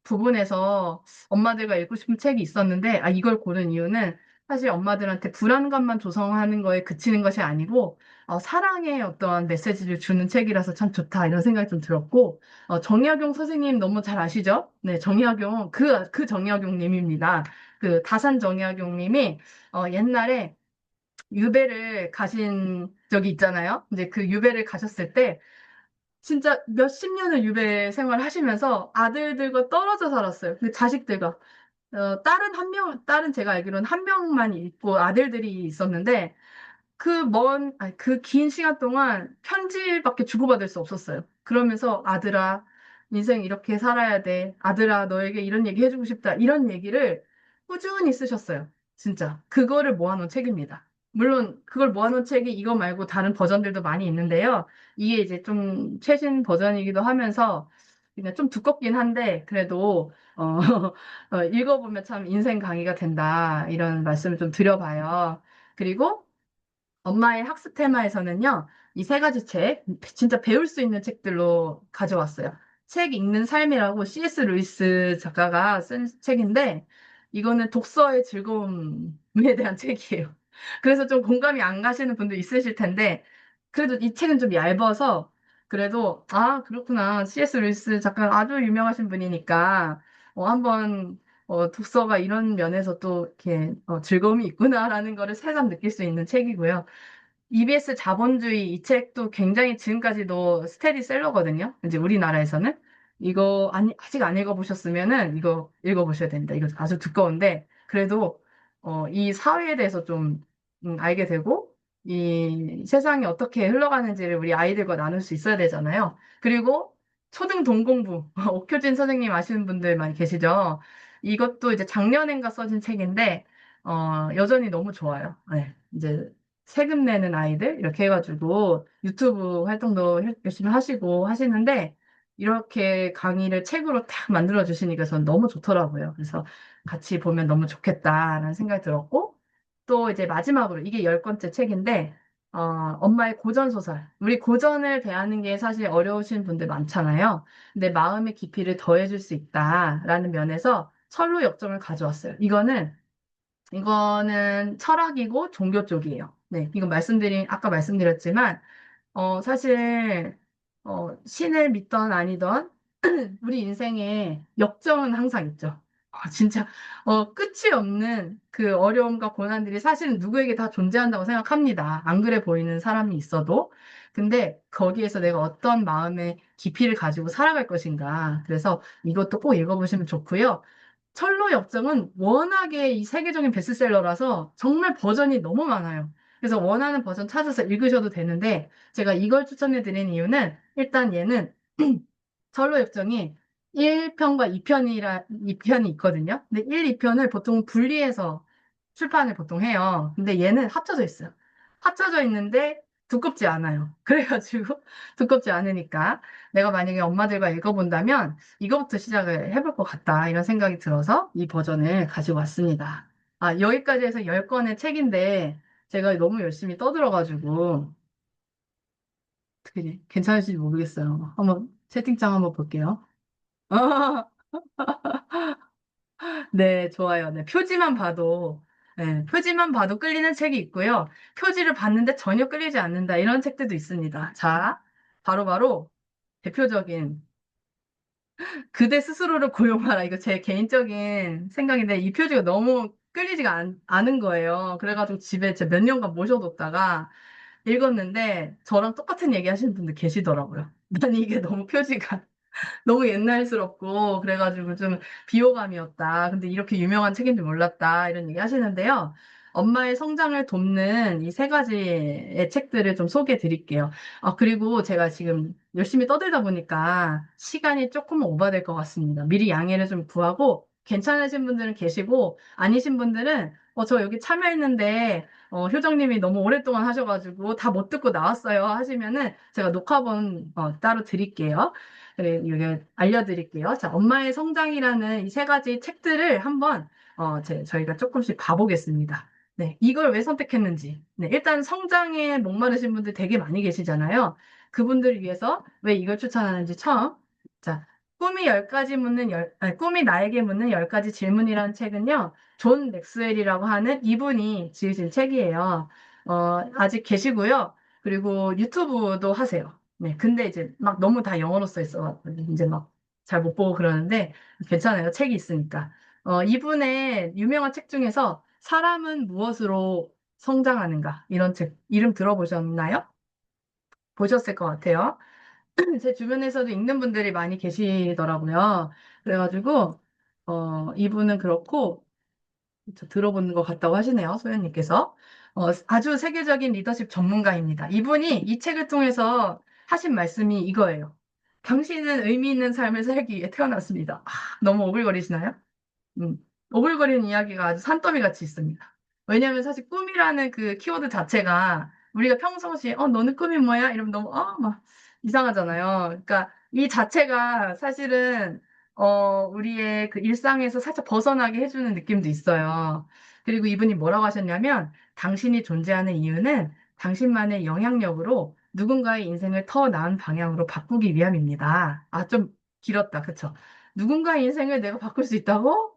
부분에서 엄마들과 읽고 싶은 책이 있었는데 이걸 고른 이유는 사실 엄마들한테 불안감만 조성하는 거에 그치는 것이 아니고 사랑의 어떤 메시지를 주는 책이라서 참 좋다 이런 생각이 좀 들었고 정약용 선생님 너무 잘 아시죠? 네, 정약용 그 정약용 님입니다. 그 다산 정약용 님이 옛날에 유배를 가신 적이 있잖아요. 이제 그 유배를 가셨을 때 진짜 몇십 년을 유배 생활을 하시면서 아들들과 떨어져 살았어요. 근데 자식들과 딸은 제가 알기로는 한 명만 있고 아들들이 있었는데 그 긴 시간 동안 편지밖에 주고받을 수 없었어요. 그러면서 아들아, 인생 이렇게 살아야 돼. 아들아, 너에게 이런 얘기 해주고 싶다. 이런 얘기를 꾸준히 쓰셨어요. 진짜. 그거를 모아놓은 책입니다. 물론 그걸 모아놓은 책이 이거 말고 다른 버전들도 많이 있는데요. 이게 이제 좀 최신 버전이기도 하면서 그냥 좀 두껍긴 한데 그래도 읽어보면 참 인생 강의가 된다. 이런 말씀을 좀 드려봐요. 그리고 엄마의 학습 테마에서는요, 이 세 가지 책, 진짜 배울 수 있는 책들로 가져왔어요. 책 읽는 삶이라고 C.S. 루이스 작가가 쓴 책인데, 이거는 독서의 즐거움에 대한 책이에요. 그래서 좀 공감이 안 가시는 분도 있으실 텐데, 그래도 이 책은 좀 얇아서, 그래도, 그렇구나. C.S. 루이스 작가 아주 유명하신 분이니까, 한번 독서가 이런 면에서 또 이렇게 즐거움이 있구나라는 거를 새삼 느낄 수 있는 책이고요. EBS 자본주의 이 책도 굉장히 지금까지도 스테디셀러거든요. 이제 우리나라에서는 이거 아직 안 읽어보셨으면은 이거 읽어보셔야 됩니다. 이거 아주 두꺼운데 그래도 이 사회에 대해서 좀 알게 되고 이 세상이 어떻게 흘러가는지를 우리 아이들과 나눌 수 있어야 되잖아요. 그리고 초등 동공부 옥효진 선생님 아시는 분들 많이 계시죠? 이것도 이제 작년엔가 써진 책인데 여전히 너무 좋아요. 네, 이제 세금 내는 아이들 이렇게 해가지고 유튜브 활동도 열심히 하시고 하시는데 이렇게 강의를 책으로 딱 만들어 주시니까 전 너무 좋더라고요. 그래서 같이 보면 너무 좋겠다라는 생각이 들었고 또 이제 마지막으로 이게 열 번째 책인데 엄마의 고전 소설. 우리 고전을 대하는 게 사실 어려우신 분들 많잖아요. 근데 마음의 깊이를 더해줄 수 있다라는 면에서 철로 역정을 가져왔어요. 이거는 철학이고 종교 쪽이에요. 네, 이건 아까 말씀드렸지만, 사실, 신을 믿던 아니던 우리 인생에 역정은 항상 있죠. 진짜, 끝이 없는 그 어려움과 고난들이 사실은 누구에게 다 존재한다고 생각합니다. 안 그래 보이는 사람이 있어도. 근데 거기에서 내가 어떤 마음의 깊이를 가지고 살아갈 것인가. 그래서 이것도 꼭 읽어보시면 좋고요. 철로 역정은 워낙에 이 세계적인 베스트셀러라서 정말 버전이 너무 많아요. 그래서 원하는 버전 찾아서 읽으셔도 되는데 제가 이걸 추천해 드린 이유는 일단 얘는 철로 역정이 1편과 2편이 있거든요. 근데 1, 2편을 보통 분리해서 출판을 보통 해요. 근데 얘는 합쳐져 있어요. 합쳐져 있는데 두껍지 않아요. 그래가지고 두껍지 않으니까 내가 만약에 엄마들과 읽어본다면 이거부터 시작을 해볼 것 같다. 이런 생각이 들어서 이 버전을 가지고 왔습니다. 여기까지 해서 10권의 책인데 제가 너무 열심히 떠들어가지고 어떻게 괜찮을지 모르겠어요. 한번 채팅창 한번 볼게요. 네, 좋아요. 네, 표지만 봐도 끌리는 책이 있고요. 표지를 봤는데 전혀 끌리지 않는다. 이런 책들도 있습니다. 자, 바로바로 대표적인 그대 스스로를 고용하라. 이거 제 개인적인 생각인데 이 표지가 너무 끌리지가 않은 거예요. 그래가지고 집에 제가 몇 년간 모셔뒀다가 읽었는데 저랑 똑같은 얘기 하시는 분들 계시더라고요. 난 이게 너무 표지가 너무 옛날스럽고 그래가지고 좀 비호감이었다. 근데 이렇게 유명한 책인 줄 몰랐다. 이런 얘기 하시는데요. 엄마의 성장을 돕는 이 세 가지의 책들을 좀 소개해 드릴게요. 그리고 제가 지금 열심히 떠들다 보니까 시간이 조금 오버될 것 같습니다. 미리 양해를 좀 구하고 괜찮으신 분들은 계시고 아니신 분들은 저 여기 참여했는데 효정님이 너무 오랫동안 하셔가지고 다 못 듣고 나왔어요 하시면은 제가 녹화본 따로 드릴게요. 그래, 이게 알려드릴게요. 자, 엄마의 성장이라는 이 세 가지 책들을 한번 저희가 조금씩 봐보겠습니다. 네, 이걸 왜 선택했는지. 네, 일단 성장에 목마르신 분들 되게 많이 계시잖아요. 그분들을 위해서 왜 이걸 추천하는지 처음. 자, 꿈이 나에게 묻는 10가지 질문이라는 책은요, 존 맥스웰이라고 하는 이분이 지으신 책이에요. 아직 계시고요. 그리고 유튜브도 하세요. 네, 근데 이제 막 너무 다 영어로 써 있어. 이제 막 잘 못 보고 그러는데 괜찮아요. 책이 있으니까. 이분의 유명한 책 중에서 사람은 무엇으로 성장하는가? 이런 책, 이름 들어보셨나요? 보셨을 것 같아요. 제 주변에서도 읽는 분들이 많이 계시더라고요. 그래가지고, 이분은 그렇고, 저 들어보는 것 같다고 하시네요, 소연님께서. 아주 세계적인 리더십 전문가입니다. 이분이 이 책을 통해서 하신 말씀이 이거예요. 당신은 의미 있는 삶을 살기 위해 태어났습니다. 너무 오글거리시나요? 음, 오글거리는 이야기가 아주 산더미 같이 있습니다. 왜냐하면 사실 꿈이라는 그 키워드 자체가 우리가 평상시에 너는 꿈이 뭐야? 이러면 너무 막 이상하잖아요. 그러니까 이 자체가 사실은 우리의 그 일상에서 살짝 벗어나게 해주는 느낌도 있어요. 그리고 이분이 뭐라고 하셨냐면 당신이 존재하는 이유는 당신만의 영향력으로 누군가의 인생을 더 나은 방향으로 바꾸기 위함입니다. 좀 길었다. 그쵸? 누군가의 인생을 내가 바꿀 수 있다고?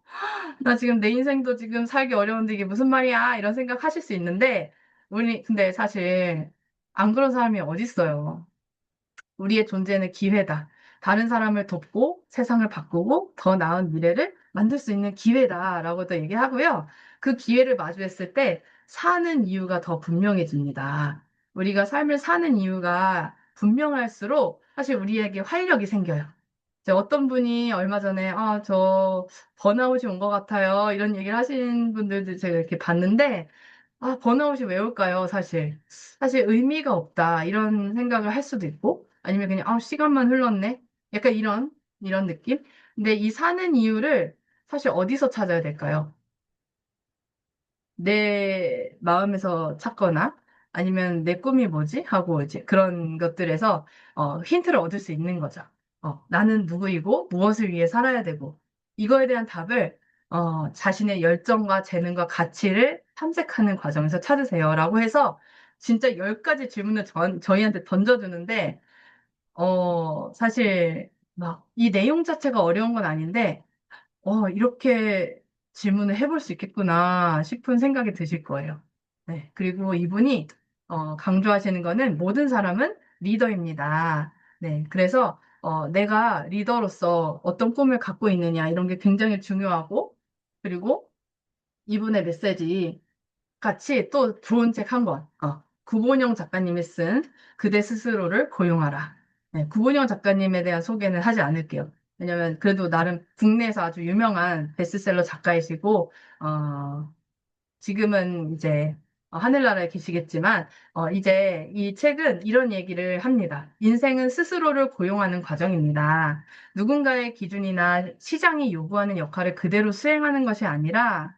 나 지금 내 인생도 지금 살기 어려운데 이게 무슨 말이야? 이런 생각 하실 수 있는데, 근데 사실 안 그런 사람이 어딨어요. 우리의 존재는 기회다. 다른 사람을 돕고 세상을 바꾸고 더 나은 미래를 만들 수 있는 기회다라고도 얘기하고요. 그 기회를 마주했을 때 사는 이유가 더 분명해집니다. 우리가 삶을 사는 이유가 분명할수록 사실 우리에게 활력이 생겨요. 이제 어떤 분이 얼마 전에 저 번아웃이 온 것 같아요. 이런 얘기를 하신 분들도 제가 이렇게 봤는데 번아웃이 왜 올까요, 사실? 사실 의미가 없다, 이런 생각을 할 수도 있고, 아니면 그냥, 시간만 흘렀네? 약간 이런 느낌? 근데 이 사는 이유를 사실 어디서 찾아야 될까요? 내 마음에서 찾거나, 아니면 내 꿈이 뭐지? 하고 이제 그런 것들에서, 힌트를 얻을 수 있는 거죠. 나는 누구이고, 무엇을 위해 살아야 되고, 이거에 대한 답을, 자신의 열정과 재능과 가치를 탐색하는 과정에서 찾으세요라고 해서, 진짜 10가지 질문을 저희한테 던져주는데, 사실, 막, 이 내용 자체가 어려운 건 아닌데, 이렇게 질문을 해볼 수 있겠구나 싶은 생각이 드실 거예요. 네. 그리고 이분이, 강조하시는 거는 모든 사람은 리더입니다. 네. 그래서 내가 리더로서 어떤 꿈을 갖고 있느냐, 이런 게 굉장히 중요하고, 그리고 이분의 메시지 같이 또 좋은 책 한 권, 구본영 작가님이 쓴 그대 스스로를 고용하라. 네, 구본영 작가님에 대한 소개는 하지 않을게요. 왜냐면 그래도 나름 국내에서 아주 유명한 베스트셀러 작가이시고, 지금은 이제 하늘나라에 계시겠지만, 이제 이 책은 이런 얘기를 합니다. 인생은 스스로를 고용하는 과정입니다. 누군가의 기준이나 시장이 요구하는 역할을 그대로 수행하는 것이 아니라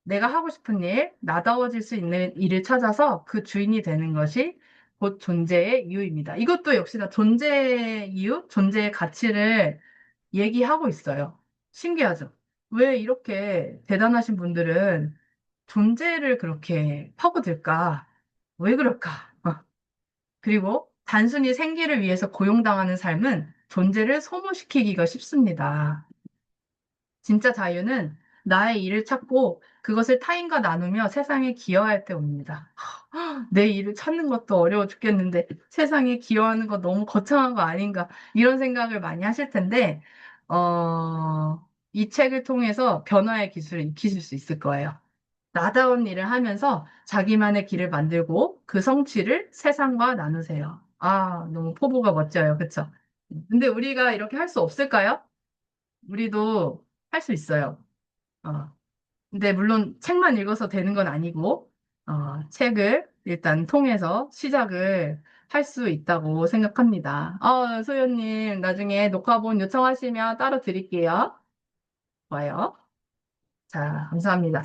내가 하고 싶은 일, 나다워질 수 있는 일을 찾아서 그 주인이 되는 것이 곧 존재의 이유입니다. 이것도 역시나 존재의 이유, 존재의 가치를 얘기하고 있어요. 신기하죠? 왜 이렇게 대단하신 분들은 존재를 그렇게 파고들까? 왜 그럴까? 그리고 단순히 생계를 위해서 고용당하는 삶은 존재를 소모시키기가 쉽습니다. 진짜 자유는 나의 일을 찾고 그것을 타인과 나누며 세상에 기여할 때 옵니다. 내 일을 찾는 것도 어려워 죽겠는데 세상에 기여하는 거 너무 거창한 거 아닌가 이런 생각을 많이 하실 텐데 이 책을 통해서 변화의 기술을 익히실 수 있을 거예요. 나다운 일을 하면서 자기만의 길을 만들고 그 성취를 세상과 나누세요. 아, 너무 포부가 멋져요. 그쵸? 근데 우리가 이렇게 할 수 없을까요? 우리도 할 수 있어요. 어. 근데 물론 책만 읽어서 되는 건 아니고, 책을 일단 통해서 시작을 할 수 있다고 생각합니다. 소연님, 나중에 녹화본 요청하시면 따로 드릴게요. 좋아요. 자, 감사합니다.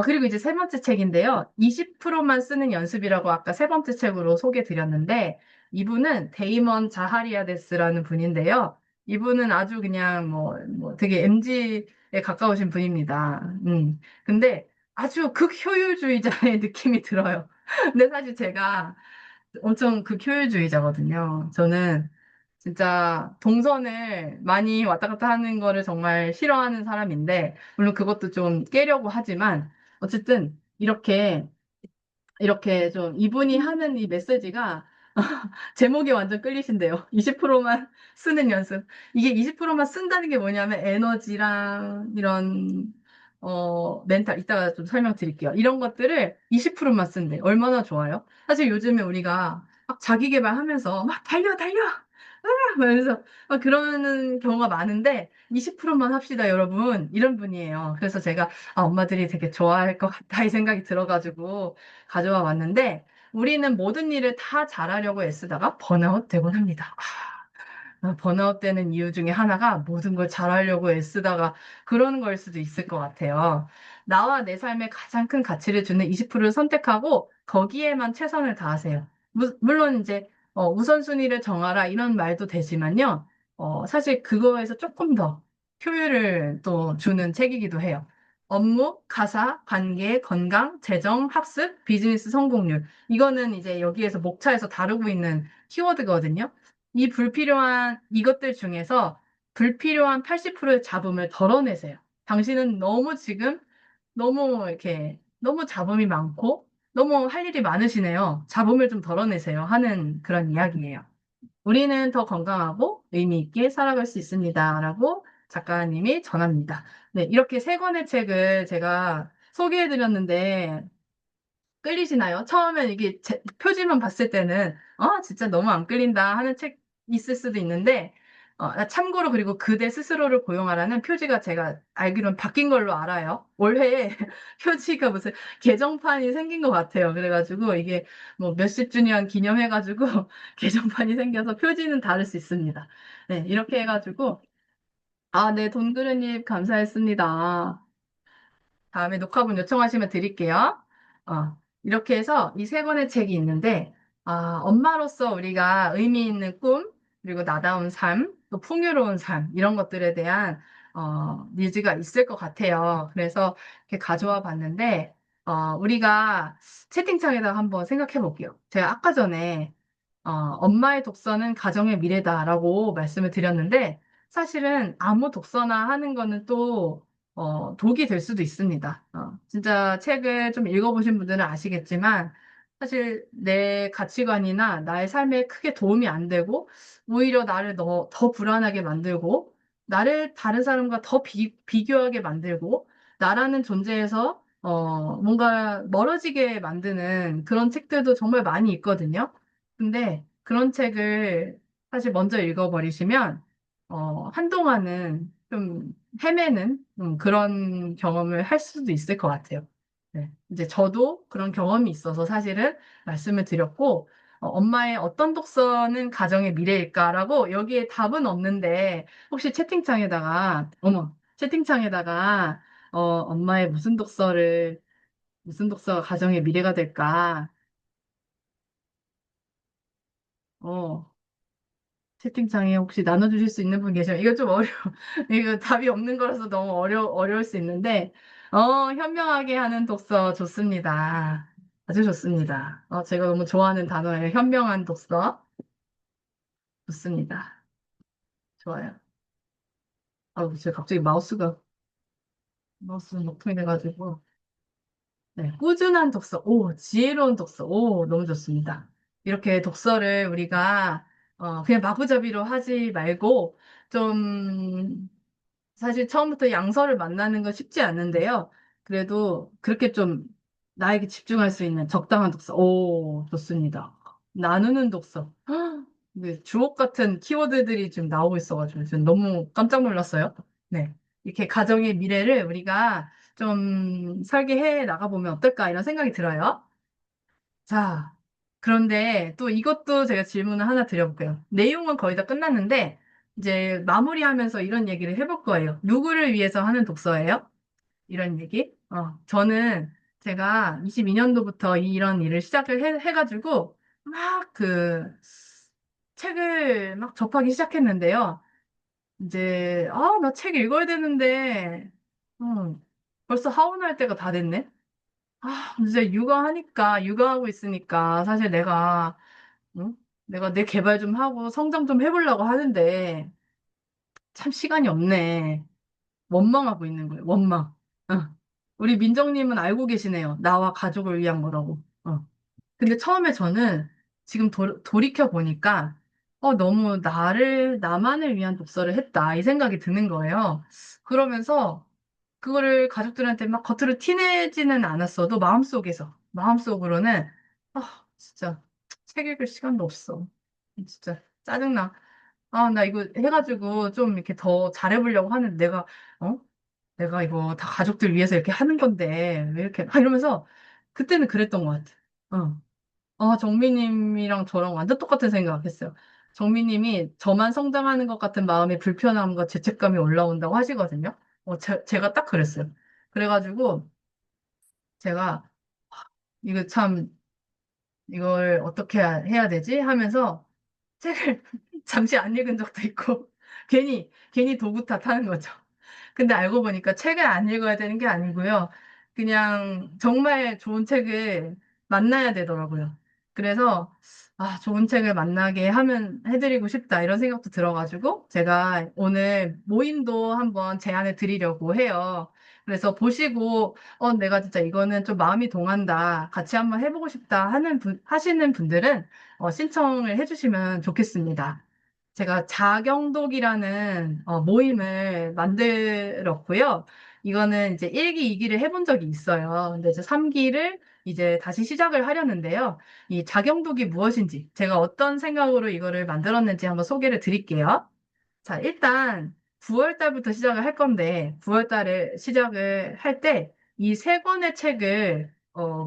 그리고 이제 세 번째 책인데요. 20%만 쓰는 연습이라고 아까 세 번째 책으로 소개 드렸는데, 이분은 데이먼 자하리아데스라는 분인데요. 이분은 아주 그냥 뭐 되게 MZ에 가까우신 분입니다. 근데 아주 극효율주의자의 느낌이 들어요. 근데 사실 제가 엄청 극효율주의자거든요. 저는 진짜 동선을 많이 왔다 갔다 하는 거를 정말 싫어하는 사람인데, 물론 그것도 좀 깨려고 하지만, 어쨌든 이렇게 좀 이분이 하는 이 메시지가 제목이 완전 끌리신데요. 20%만 쓰는 연습. 이게 20%만 쓴다는 게 뭐냐면 에너지랑 이런 멘탈 이따가 좀 설명드릴게요. 이런 것들을 20%만 쓴대. 얼마나 좋아요? 사실 요즘에 우리가 막 자기 개발하면서 막 달려 달려 그래서 막 그러는 경우가 많은데 20%만 합시다, 여러분. 이런 분이에요. 그래서 제가 엄마들이 되게 좋아할 것 같다 이 생각이 들어가지고 가져와 봤는데 우리는 모든 일을 다 잘하려고 애쓰다가 번아웃 되곤 합니다. 번아웃 되는 이유 중에 하나가 모든 걸 잘하려고 애쓰다가 그러는 걸 수도 있을 것 같아요. 나와 내 삶에 가장 큰 가치를 주는 20%를 선택하고 거기에만 최선을 다하세요. 물론 이제 우선순위를 정하라 이런 말도 되지만요. 사실 그거에서 조금 더 효율을 또 주는 책이기도 해요. 업무, 가사, 관계, 건강, 재정, 학습, 비즈니스 성공률. 이거는 이제 여기에서 목차에서 다루고 있는 키워드거든요. 이 불필요한 이것들 중에서 불필요한 80%의 잡음을 덜어내세요. 당신은 너무 지금 너무 이렇게 너무 잡음이 많고 너무 할 일이 많으시네요. 잡음을 좀 덜어내세요. 하는 그런 이야기예요. 우리는 더 건강하고 의미 있게 살아갈 수 있습니다. 라고 작가님이 전합니다. 네, 이렇게 세 권의 책을 제가 소개해드렸는데 끌리시나요? 처음엔 이게 표지만 봤을 때는 진짜 너무 안 끌린다 하는 책 있을 수도 있는데 참고로 그리고 그대 스스로를 고용하라는 표지가 제가 알기로는 바뀐 걸로 알아요. 올해 표지가 무슨 개정판이 생긴 것 같아요. 그래가지고 이게 뭐 몇십 주년 기념해가지고 개정판이 생겨서 표지는 다를 수 있습니다. 네, 이렇게 해가지고 네, 돈그루님 감사했습니다. 다음에 녹화본 요청하시면 드릴게요. 이렇게 해서 이 세 권의 책이 있는데, 엄마로서 우리가 의미 있는 꿈, 그리고 나다운 삶, 또 풍요로운 삶, 이런 것들에 대한, 니즈가 있을 것 같아요. 그래서 이렇게 가져와 봤는데, 우리가 채팅창에다가 한번 생각해 볼게요. 제가 아까 전에, 엄마의 독서는 가정의 미래다라고 말씀을 드렸는데, 사실은 아무 독서나 하는 거는 또 독이 될 수도 있습니다. 진짜 책을 좀 읽어보신 분들은 아시겠지만, 사실 내 가치관이나 나의 삶에 크게 도움이 안 되고, 오히려 나를 더 불안하게 만들고, 나를 다른 사람과 더 비교하게 만들고, 나라는 존재에서, 뭔가 멀어지게 만드는 그런 책들도 정말 많이 있거든요. 근데 그런 책을 사실 먼저 읽어버리시면, 한동안은 좀 헤매는 그런 경험을 할 수도 있을 것 같아요. 네. 이제 저도 그런 경험이 있어서 사실은 말씀을 드렸고, 엄마의 어떤 독서는 가정의 미래일까라고 여기에 답은 없는데, 혹시 채팅창에다가, 엄마의 무슨 독서가 가정의 미래가 될까? 어, 채팅창에 혹시 나눠주실 수 있는 분 계시면, 이거 좀 이거 답이 없는 거라서 너무 어려울 수 있는데, 현명하게 하는 독서 좋습니다. 아주 좋습니다. 제가 너무 좋아하는 단어예요. 현명한 독서. 좋습니다. 좋아요. 제가 갑자기 마우스 녹통이 돼가지고. 네, 꾸준한 독서. 오, 지혜로운 독서. 오, 너무 좋습니다. 이렇게 독서를 우리가, 그냥 마구잡이로 하지 말고, 좀, 사실 처음부터 양서를 만나는 건 쉽지 않은데요. 그래도 그렇게 좀 나에게 집중할 수 있는 적당한 독서. 오, 좋습니다. 나누는 독서. 네, 주옥 같은 키워드들이 지금 나오고 있어가지고 지금 너무 깜짝 놀랐어요. 네. 이렇게 가정의 미래를 우리가 좀 설계해 나가보면 어떨까 이런 생각이 들어요. 자, 그런데 또 이것도 제가 질문을 하나 드려볼게요. 내용은 거의 다 끝났는데, 이제 마무리하면서 이런 얘기를 해볼 거예요. 누구를 위해서 하는 독서예요? 이런 얘기? 저는 제가 22년도부터 이런 일을 시작을 해가지고, 막 책을 막 접하기 시작했는데요. 이제, 나 책 읽어야 되는데, 음, 벌써 하원할 때가 다 됐네? 이제 육아하고 있으니까, 사실 응? 내가 내 개발 좀 하고 성장 좀 해보려고 하는데, 참 시간이 없네. 원망하고 있는 거예요, 원망. 우리 민정님은 알고 계시네요. 나와 가족을 위한 거라고. 근데 처음에 저는 지금 돌이켜 보니까, 너무 나만을 위한 독서를 했다. 이 생각이 드는 거예요. 그러면서, 그거를 가족들한테 막 겉으로 티내지는 않았어도 마음속으로는, 진짜 책 읽을 시간도 없어. 진짜 짜증나. 나 이거 해가지고 좀 이렇게 더 잘해보려고 하는데 어? 내가 이거 다 가족들 위해서 이렇게 하는 건데, 왜 이렇게, 이러면서 그때는 그랬던 것 같아. 어. 정미님이랑 저랑 완전 똑같은 생각했어요. 정미님이 저만 성장하는 것 같은 마음의 불편함과 죄책감이 올라온다고 하시거든요. 제가 딱 그랬어요. 그래가지고 제가 이거 참 이걸 어떻게 해야 되지? 하면서 책을 잠시 안 읽은 적도 있고 괜히 도구 탓하는 거죠. 근데 알고 보니까 책을 안 읽어야 되는 게 아니고요. 그냥 정말 좋은 책을 만나야 되더라고요. 그래서, 좋은 책을 해드리고 싶다, 이런 생각도 들어가지고, 제가 오늘 모임도 한번 제안해 드리려고 해요. 그래서 보시고, 내가 진짜 이거는 좀 마음이 동한다, 같이 한번 해보고 싶다 하시는 분들은, 신청을 해주시면 좋겠습니다. 제가 자경독이라는 모임을 만들었고요. 이거는 이제 1기, 2기를 해본 적이 있어요. 근데 이제 3기를 이제 다시 시작을 하려는데요. 이 자경독이 무엇인지, 제가 어떤 생각으로 이거를 만들었는지 한번 소개를 드릴게요. 자, 일단 9월 달부터 시작을 할 건데, 9월 달에 시작을 할 때, 이 세 권의 책을,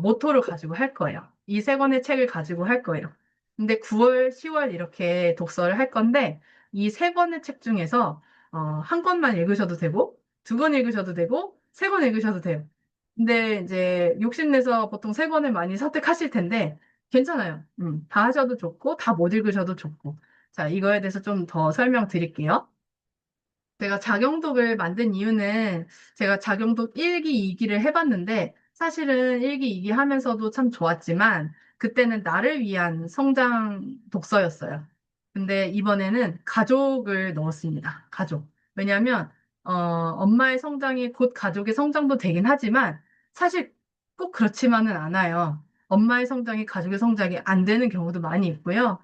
모토로 가지고 할 거예요. 이 세 권의 책을 가지고 할 거예요. 근데 9월, 10월 이렇게 독서를 할 건데, 이 세 권의 책 중에서, 한 권만 읽으셔도 되고, 두 권 읽으셔도 되고, 세 권 읽으셔도 돼요. 근데 이제 욕심내서 보통 세 권을 많이 선택하실 텐데, 괜찮아요. 다 하셔도 좋고, 다 못 읽으셔도 좋고. 자, 이거에 대해서 좀 더 설명드릴게요. 제가 자경독을 만든 이유는 제가 자경독 1기, 2기를 해봤는데 사실은 1기, 2기 하면서도 참 좋았지만 그때는 나를 위한 성장 독서였어요. 근데 이번에는 가족을 넣었습니다. 가족. 왜냐하면 엄마의 성장이 곧 가족의 성장도 되긴 하지만 사실 꼭 그렇지만은 않아요. 엄마의 성장이 가족의 성장이 안 되는 경우도 많이 있고요.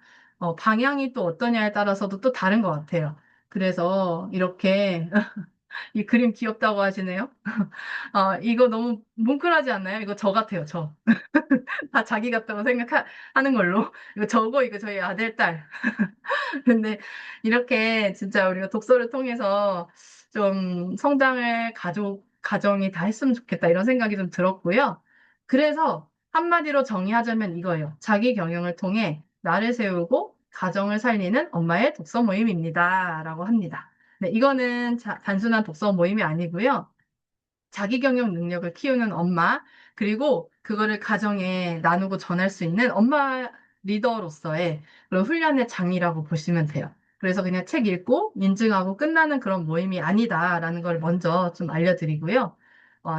방향이 또 어떠냐에 따라서도 또 다른 것 같아요. 그래서 이렇게 이 그림 귀엽다고 하시네요. 이거 너무 뭉클하지 않나요? 이거 저 같아요, 저. 다 자기 같다고 생각하는 걸로. 이거 저희 아들, 딸. 근데 이렇게 진짜 우리가 독서를 통해서 좀 성장을 가정이 다 했으면 좋겠다 이런 생각이 좀 들었고요. 그래서 한마디로 정의하자면 이거예요. 자기 경영을 통해 나를 세우고 가정을 살리는 엄마의 독서 모임입니다. 라고 합니다. 네, 이거는 단순한 독서 모임이 아니고요. 자기 경영 능력을 키우는 엄마, 그리고 그거를 가정에 나누고 전할 수 있는 엄마 리더로서의 그런 훈련의 장이라고 보시면 돼요. 그래서 그냥 책 읽고 인증하고 끝나는 그런 모임이 아니다라는 걸 먼저 좀 알려드리고요.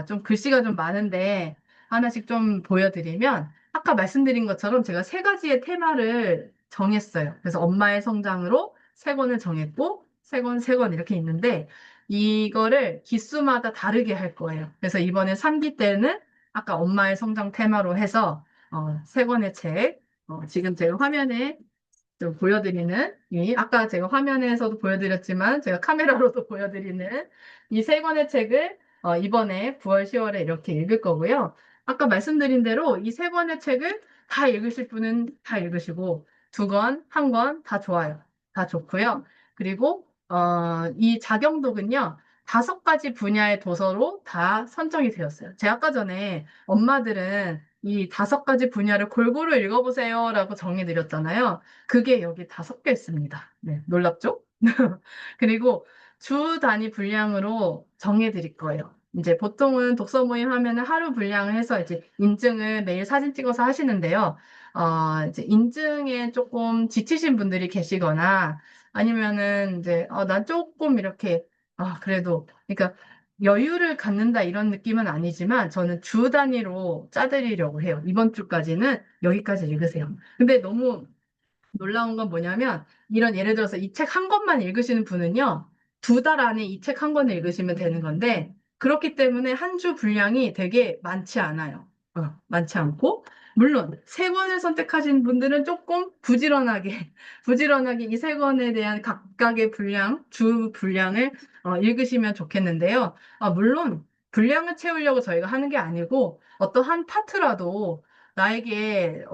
좀 글씨가 좀 많은데 하나씩 좀 보여드리면 아까 말씀드린 것처럼 제가 세 가지의 테마를 정했어요. 그래서 엄마의 성장으로 세 권을 정했고 세 권, 세 권 이렇게 있는데 이거를 기수마다 다르게 할 거예요. 그래서 이번에 3기 때는 아까 엄마의 성장 테마로 해서 세 권의 책, 지금 제가 화면에 좀 보여드리는 아까 제가 화면에서도 보여드렸지만 제가 카메라로도 보여드리는 이 세 권의 책을 이번에 9월, 10월에 이렇게 읽을 거고요. 아까 말씀드린 대로 이 세 권의 책을 다 읽으실 분은 다 읽으시고 두 권, 한 권 다 좋아요. 다 좋고요. 그리고 이 자경독은요. 5가지 분야의 도서로 다 선정이 되었어요. 제가 아까 전에 엄마들은 이 5가지 분야를 골고루 읽어보세요라고 정해드렸잖아요. 그게 여기 다 섞여 있습니다. 네, 놀랍죠? 그리고 주 단위 분량으로 정해 드릴 거예요. 이제 보통은 독서 모임 하면은 하루 분량을 해서 이제 인증을 매일 사진 찍어서 하시는데요. 이제 인증에 조금 지치신 분들이 계시거나 아니면은 이제, 난 조금 이렇게, 그래도, 그러니까 여유를 갖는다 이런 느낌은 아니지만 저는 주 단위로 짜드리려고 해요. 이번 주까지는 여기까지 읽으세요. 근데 너무 놀라운 건 뭐냐면 이런 예를 들어서 이 책 한 권만 읽으시는 분은요. 2달 안에 이 책 한 권을 읽으시면 되는 건데 그렇기 때문에 한 주 분량이 되게 많지 않아요. 많지 않고 물론 세 권을 선택하신 분들은 조금 부지런하게 부지런하게 이 세 권에 대한 각각의 분량, 주 분량을 읽으시면 좋겠는데요. 물론 분량을 채우려고 저희가 하는 게 아니고 어떤 한 파트라도 나에게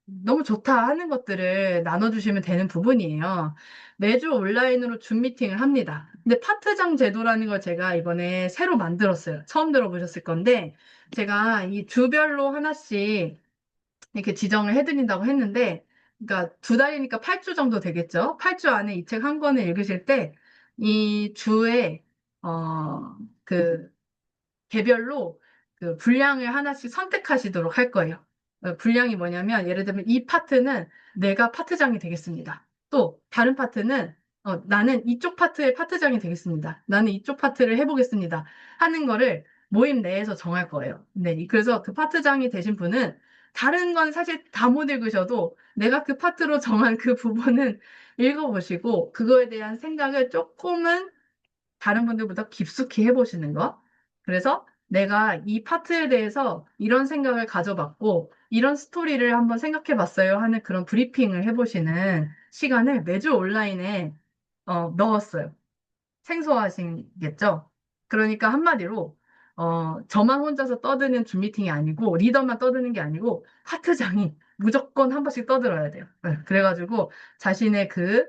너무 좋다 하는 것들을 나눠주시면 되는 부분이에요. 매주 온라인으로 줌 미팅을 합니다. 근데 파트장 제도라는 걸 제가 이번에 새로 만들었어요. 처음 들어보셨을 건데, 제가 이 주별로 하나씩 이렇게 지정을 해드린다고 했는데, 그러니까 2달이니까 8주 정도 되겠죠? 8주 안에 이 책 한 권을 읽으실 때, 이 주에, 그, 개별로 그 분량을 하나씩 선택하시도록 할 거예요. 분량이 뭐냐면 예를 들면 이 파트는 내가 파트장이 되겠습니다. 또 다른 파트는 나는 이쪽 파트의 파트장이 되겠습니다. 나는 이쪽 파트를 해보겠습니다. 하는 거를 모임 내에서 정할 거예요. 네, 그래서 그 파트장이 되신 분은 다른 건 사실 다 못 읽으셔도 내가 그 파트로 정한 그 부분은 읽어보시고 그거에 대한 생각을 조금은 다른 분들보다 깊숙이 해보시는 거. 그래서 내가 이 파트에 대해서 이런 생각을 가져봤고, 이런 스토리를 한번 생각해 봤어요 하는 그런 브리핑을 해보시는 시간을 매주 온라인에 넣었어요. 생소하시겠죠? 그러니까 한마디로, 저만 혼자서 떠드는 줌 미팅이 아니고, 리더만 떠드는 게 아니고, 파트장이 무조건 한 번씩 떠들어야 돼요. 네, 그래가지고 자신의 그,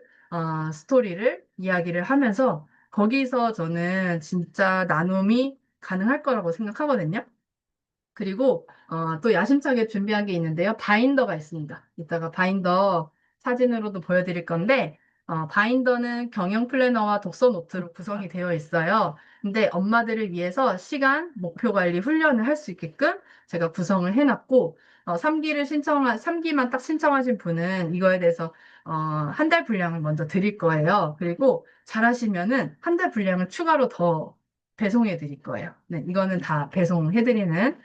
스토리를 이야기를 하면서, 거기서 저는 진짜 나눔이 가능할 거라고 생각하거든요. 그리고 또 야심차게 준비한 게 있는데요. 바인더가 있습니다. 이따가 바인더 사진으로도 보여드릴 건데 바인더는 경영 플래너와 독서 노트로 구성이 되어 있어요. 근데 엄마들을 위해서 시간, 목표 관리 훈련을 할 수 있게끔 제가 구성을 해놨고 3기만 딱 신청하신 분은 이거에 대해서 한 달 분량을 먼저 드릴 거예요. 그리고 잘하시면은 한 달 분량을 추가로 더 배송해 드릴 거예요. 네, 이거는 다 배송해드리는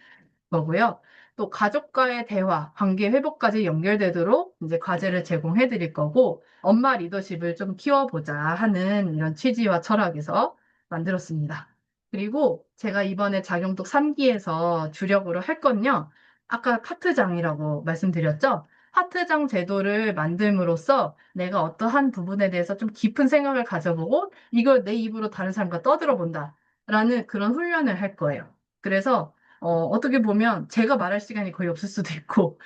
거고요. 또 가족과의 대화, 관계 회복까지 연결되도록 이제 과제를 제공해 드릴 거고, 엄마 리더십을 좀 키워보자 하는 이런 취지와 철학에서 만들었습니다. 그리고 제가 이번에 자경독 3기에서 주력으로 할 건요, 아까 파트장이라고 말씀드렸죠? 파트장 제도를 만듦으로써 내가 어떠한 부분에 대해서 좀 깊은 생각을 가져보고 이걸 내 입으로 다른 사람과 떠들어 본다. 라는 그런 훈련을 할 거예요. 그래서 어떻게 보면 제가 말할 시간이 거의 없을 수도 있고,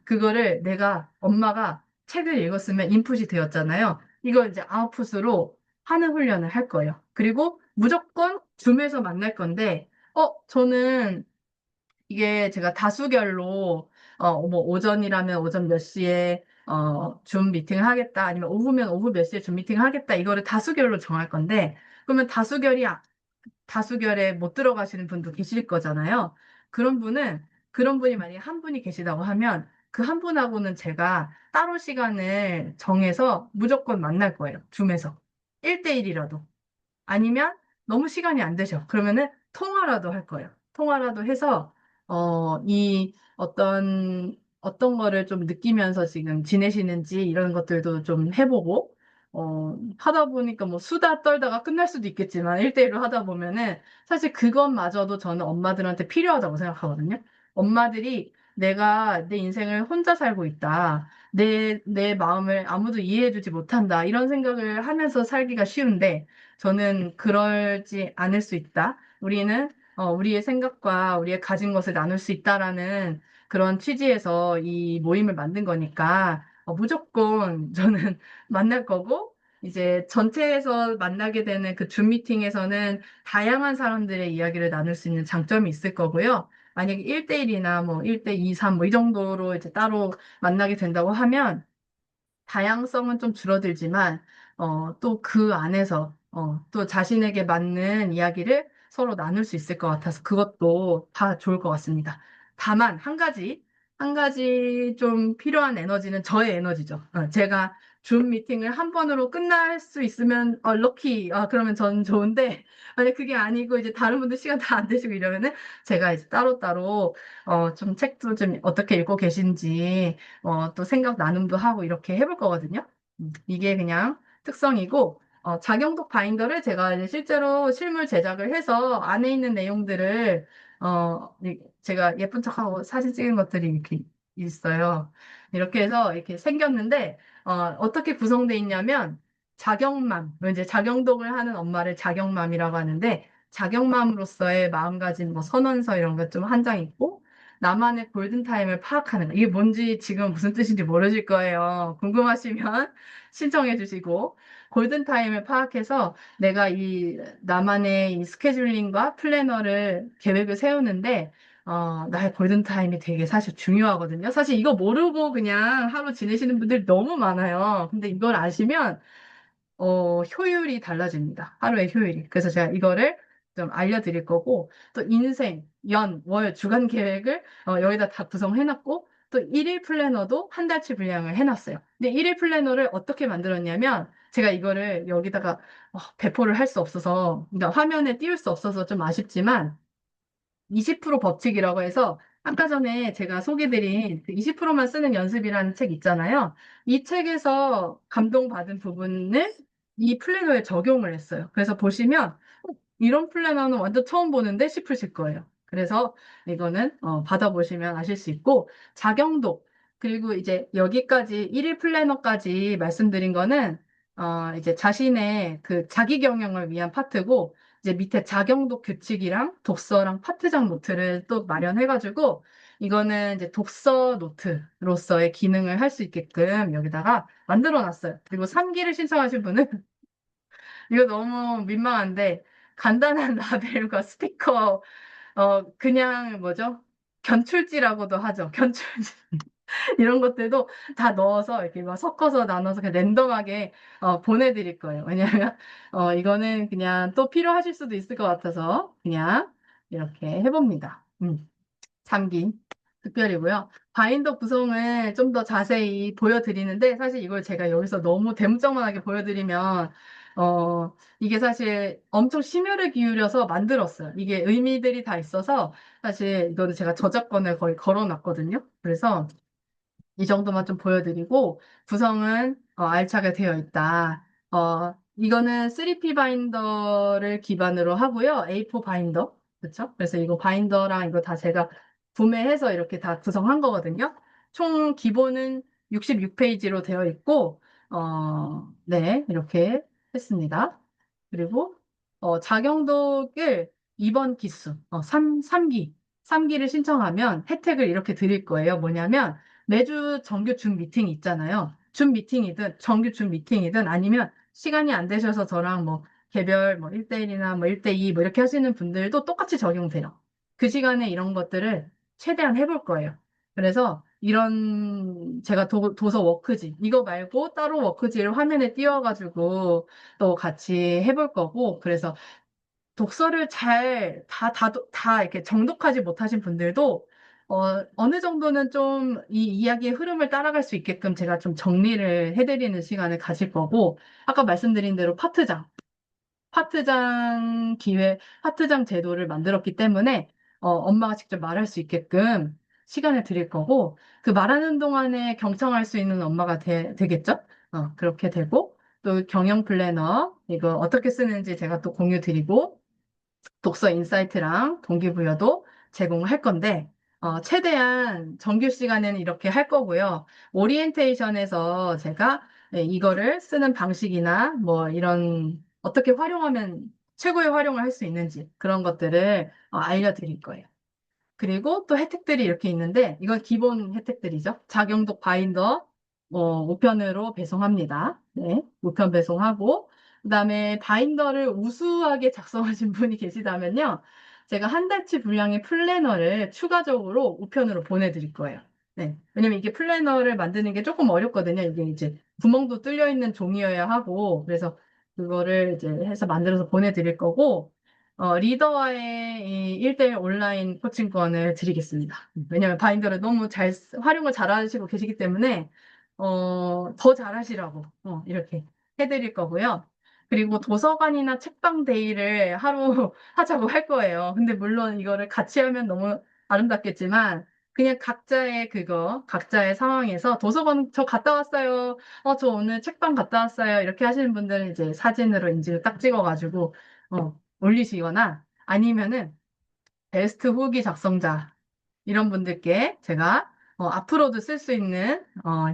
그거를 내가 엄마가 책을 읽었으면 인풋이 되었잖아요. 이걸 이제 아웃풋으로 하는 훈련을 할 거예요. 그리고 무조건 줌에서 만날 건데, 저는 이게 제가 다수결로 뭐 오전이라면 오전 몇 시에 줌 미팅을 하겠다 아니면 오후면 오후 몇 시에 줌 미팅을 하겠다 이거를 다수결로 정할 건데 그러면 다수결에 못 들어가시는 분도 계실 거잖아요. 그런 분이 만약에 한 분이 계시다고 하면 그 한 분하고는 제가 따로 시간을 정해서 무조건 만날 거예요. 줌에서. 1대1이라도. 아니면 너무 시간이 안 되셔. 그러면은 통화라도 할 거예요. 통화라도 해서, 이 어떤 거를 좀 느끼면서 지금 지내시는지 이런 것들도 좀 해보고, 하다 보니까 뭐 수다 떨다가 끝날 수도 있겠지만, 1대1로 하다 보면은 사실 그것마저도 저는 엄마들한테 필요하다고 생각하거든요. 엄마들이 내가 내 인생을 혼자 살고 있다. 내 마음을 아무도 이해해주지 못한다. 이런 생각을 하면서 살기가 쉬운데, 저는 그러지 않을 수 있다. 우리는 우리의 생각과 우리의 가진 것을 나눌 수 있다라는 그런 취지에서 이 모임을 만든 거니까 무조건 저는 만날 거고 이제 전체에서 만나게 되는 그 줌 미팅에서는 다양한 사람들의 이야기를 나눌 수 있는 장점이 있을 거고요. 만약에 1대1이나 뭐 1대2, 3 뭐 이 정도로 이제 따로 만나게 된다고 하면 다양성은 좀 줄어들지만, 또 그 안에서, 또 자신에게 맞는 이야기를 서로 나눌 수 있을 것 같아서 그것도 다 좋을 것 같습니다. 다만, 한 가지 좀 필요한 에너지는 저의 에너지죠. 제가 줌 미팅을 한 번으로 끝날 수 있으면, 럭키, 그러면 전 좋은데, 만약 그게 아니고 이제 다른 분들 시간 다 안 되시고 이러면은 제가 이제 따로따로, 좀 책도 좀 어떻게 읽고 계신지, 또 생각 나눔도 하고 이렇게 해볼 거거든요. 이게 그냥 특성이고, 작용독 바인더를 제가 이제 실제로 실물 제작을 해서 안에 있는 내용들을, 제가 예쁜 척하고 사진 찍은 것들이 이렇게 있어요. 이렇게 해서 이렇게 생겼는데, 어떻게 구성되어 있냐면, 이제 작용독을 하는 엄마를 작용맘이라고 하는데, 작용맘으로서의 마음가짐, 뭐 선언서 이런 거 좀 한 장 있고, 나만의 골든타임을 파악하는 거. 이게 뭔지 지금 무슨 뜻인지 모르실 거예요. 궁금하시면 신청해 주시고, 골든타임을 파악해서 내가 이 나만의 이 스케줄링과 플래너를 계획을 세우는데, 나의 골든타임이 되게 사실 중요하거든요. 사실 이거 모르고 그냥 하루 지내시는 분들 너무 많아요. 근데 이걸 아시면 효율이 달라집니다. 하루의 효율이. 그래서 제가 이거를 좀 알려드릴 거고, 또 인생, 연, 월, 주간 계획을 여기다 다 구성해놨고, 또 일일 플래너도 한 달치 분량을 해놨어요. 근데 일일 플래너를 어떻게 만들었냐면, 제가 이거를 여기다가 배포를 할 수 없어서, 그러니까 화면에 띄울 수 없어서 좀 아쉽지만, 20% 법칙이라고 해서 아까 전에 제가 소개드린 그 20%만 쓰는 연습이라는 책 있잖아요. 이 책에서 감동받은 부분을 이 플래너에 적용을 했어요. 그래서 보시면 이런 플래너는 완전 처음 보는데 싶으실 거예요. 그래서 이거는 받아보시면 아실 수 있고 자경도 그리고 이제 여기까지 1일 플래너까지 말씀드린 거는 이제 자신의 그 자기 경영을 위한 파트고 이제 밑에 자경독 규칙이랑 독서랑 파트장 노트를 또 마련해가지고 이거는 이제 독서 노트로서의 기능을 할 수 있게끔 여기다가 만들어 놨어요. 그리고 3기를 신청하신 분은 이거 너무 민망한데 간단한 라벨과 스티커 그냥 뭐죠? 견출지라고도 하죠. 견출지. 이런 것들도 다 넣어서 이렇게 막 섞어서 나눠서 그냥 랜덤하게 보내드릴 거예요. 왜냐하면 이거는 그냥 또 필요하실 수도 있을 것 같아서 그냥 이렇게 해봅니다. 3기 특별이고요. 바인더 구성을 좀 더 자세히 보여드리는데 사실 이걸 제가 여기서 너무 대문짝만하게 보여드리면 이게 사실 엄청 심혈을 기울여서 만들었어요. 이게 의미들이 다 있어서 사실 이거는 제가 저작권을 거의 걸어놨거든요. 그래서 이 정도만 좀 보여드리고 구성은 알차게 되어 있다. 이거는 3P 바인더를 기반으로 하고요. A4 바인더. 그렇죠? 그래서 이거 바인더랑 이거 다 제가 구매해서 이렇게 다 구성한 거거든요. 총 기본은 66페이지로 되어 있고, 네, 이렇게 했습니다. 그리고, 자경독을 이번 기수, 3기, 3기를 신청하면 혜택을 이렇게 드릴 거예요. 뭐냐면, 매주 정규 줌 미팅이 있잖아요. 줌 미팅이든, 정규 줌 미팅이든, 아니면 시간이 안 되셔서 저랑 뭐, 개별 뭐 1대1이나 뭐 1대2 뭐 이렇게 하시는 분들도 똑같이 적용돼요. 그 시간에 이런 것들을 최대한 해볼 거예요. 그래서 이런 제가 도서 워크지 이거 말고 따로 워크지를 화면에 띄워가지고 또 같이 해볼 거고 그래서 독서를 잘 다 이렇게 정독하지 못하신 분들도 어느 정도는 좀 이 이야기의 흐름을 따라갈 수 있게끔 제가 좀 정리를 해드리는 시간을 가질 거고 아까 말씀드린 대로 파트장 제도를 만들었기 때문에, 엄마가 직접 말할 수 있게끔 시간을 드릴 거고, 그 말하는 동안에 경청할 수 있는 엄마가 되겠죠? 그렇게 되고, 또 경영 플래너, 이거 어떻게 쓰는지 제가 또 공유 드리고, 독서 인사이트랑 동기부여도 제공할 건데, 최대한 정규 시간에는 이렇게 할 거고요. 오리엔테이션에서 제가 이거를 쓰는 방식이나 뭐 이런 어떻게 활용하면 최고의 활용을 할 수 있는지 그런 것들을 알려드릴 거예요. 그리고 또 혜택들이 이렇게 있는데, 이건 기본 혜택들이죠. 자경독 바인더, 5편으로 배송합니다. 네, 5편 배송하고, 그 다음에 바인더를 우수하게 작성하신 분이 계시다면요. 제가 한 달치 분량의 플래너를 추가적으로 우편으로 보내드릴 거예요. 네, 왜냐면 이게 플래너를 만드는 게 조금 어렵거든요. 이게 이제 구멍도 뚫려 있는 종이어야 하고, 그래서 그거를 이제 해서 만들어서 보내드릴 거고, 리더와의 이 1대1 온라인 코칭권을 드리겠습니다. 왜냐하면 바인더를 너무 활용을 잘 하시고 계시기 때문에, 더 잘하시라고, 이렇게 해드릴 거고요. 그리고 도서관이나 책방 데이를 하루 하자고 할 거예요. 근데 물론 이거를 같이 하면 너무 아름답겠지만, 그냥 각자의 상황에서 도서관 저 갔다 왔어요. 저 오늘 책방 갔다 왔어요. 이렇게 하시는 분들은 이제 사진으로 인증을 딱 찍어가지고, 올리시거나 아니면은 베스트 후기 작성자 이런 분들께 제가 앞으로도 쓸 수 있는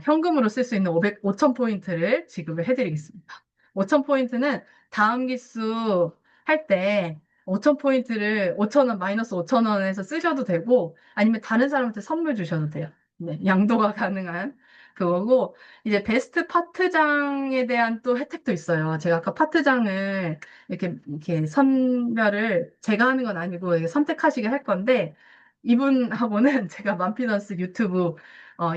현금으로 쓸 수 있는 5천 포인트를 지급을 해드리겠습니다. 5천 포인트는 다음 기수 할 때 5천 포인트를 5천 원 마이너스 5천 원에서 쓰셔도 되고 아니면 다른 사람한테 선물 주셔도 돼요. 네, 양도가 가능한 그거고 이제 베스트 파트장에 대한 또 혜택도 있어요. 제가 아까 파트장을 이렇게 선별을 제가 하는 건 아니고 이게 선택하시게 할 건데 이분하고는 제가 맘피던스 유튜브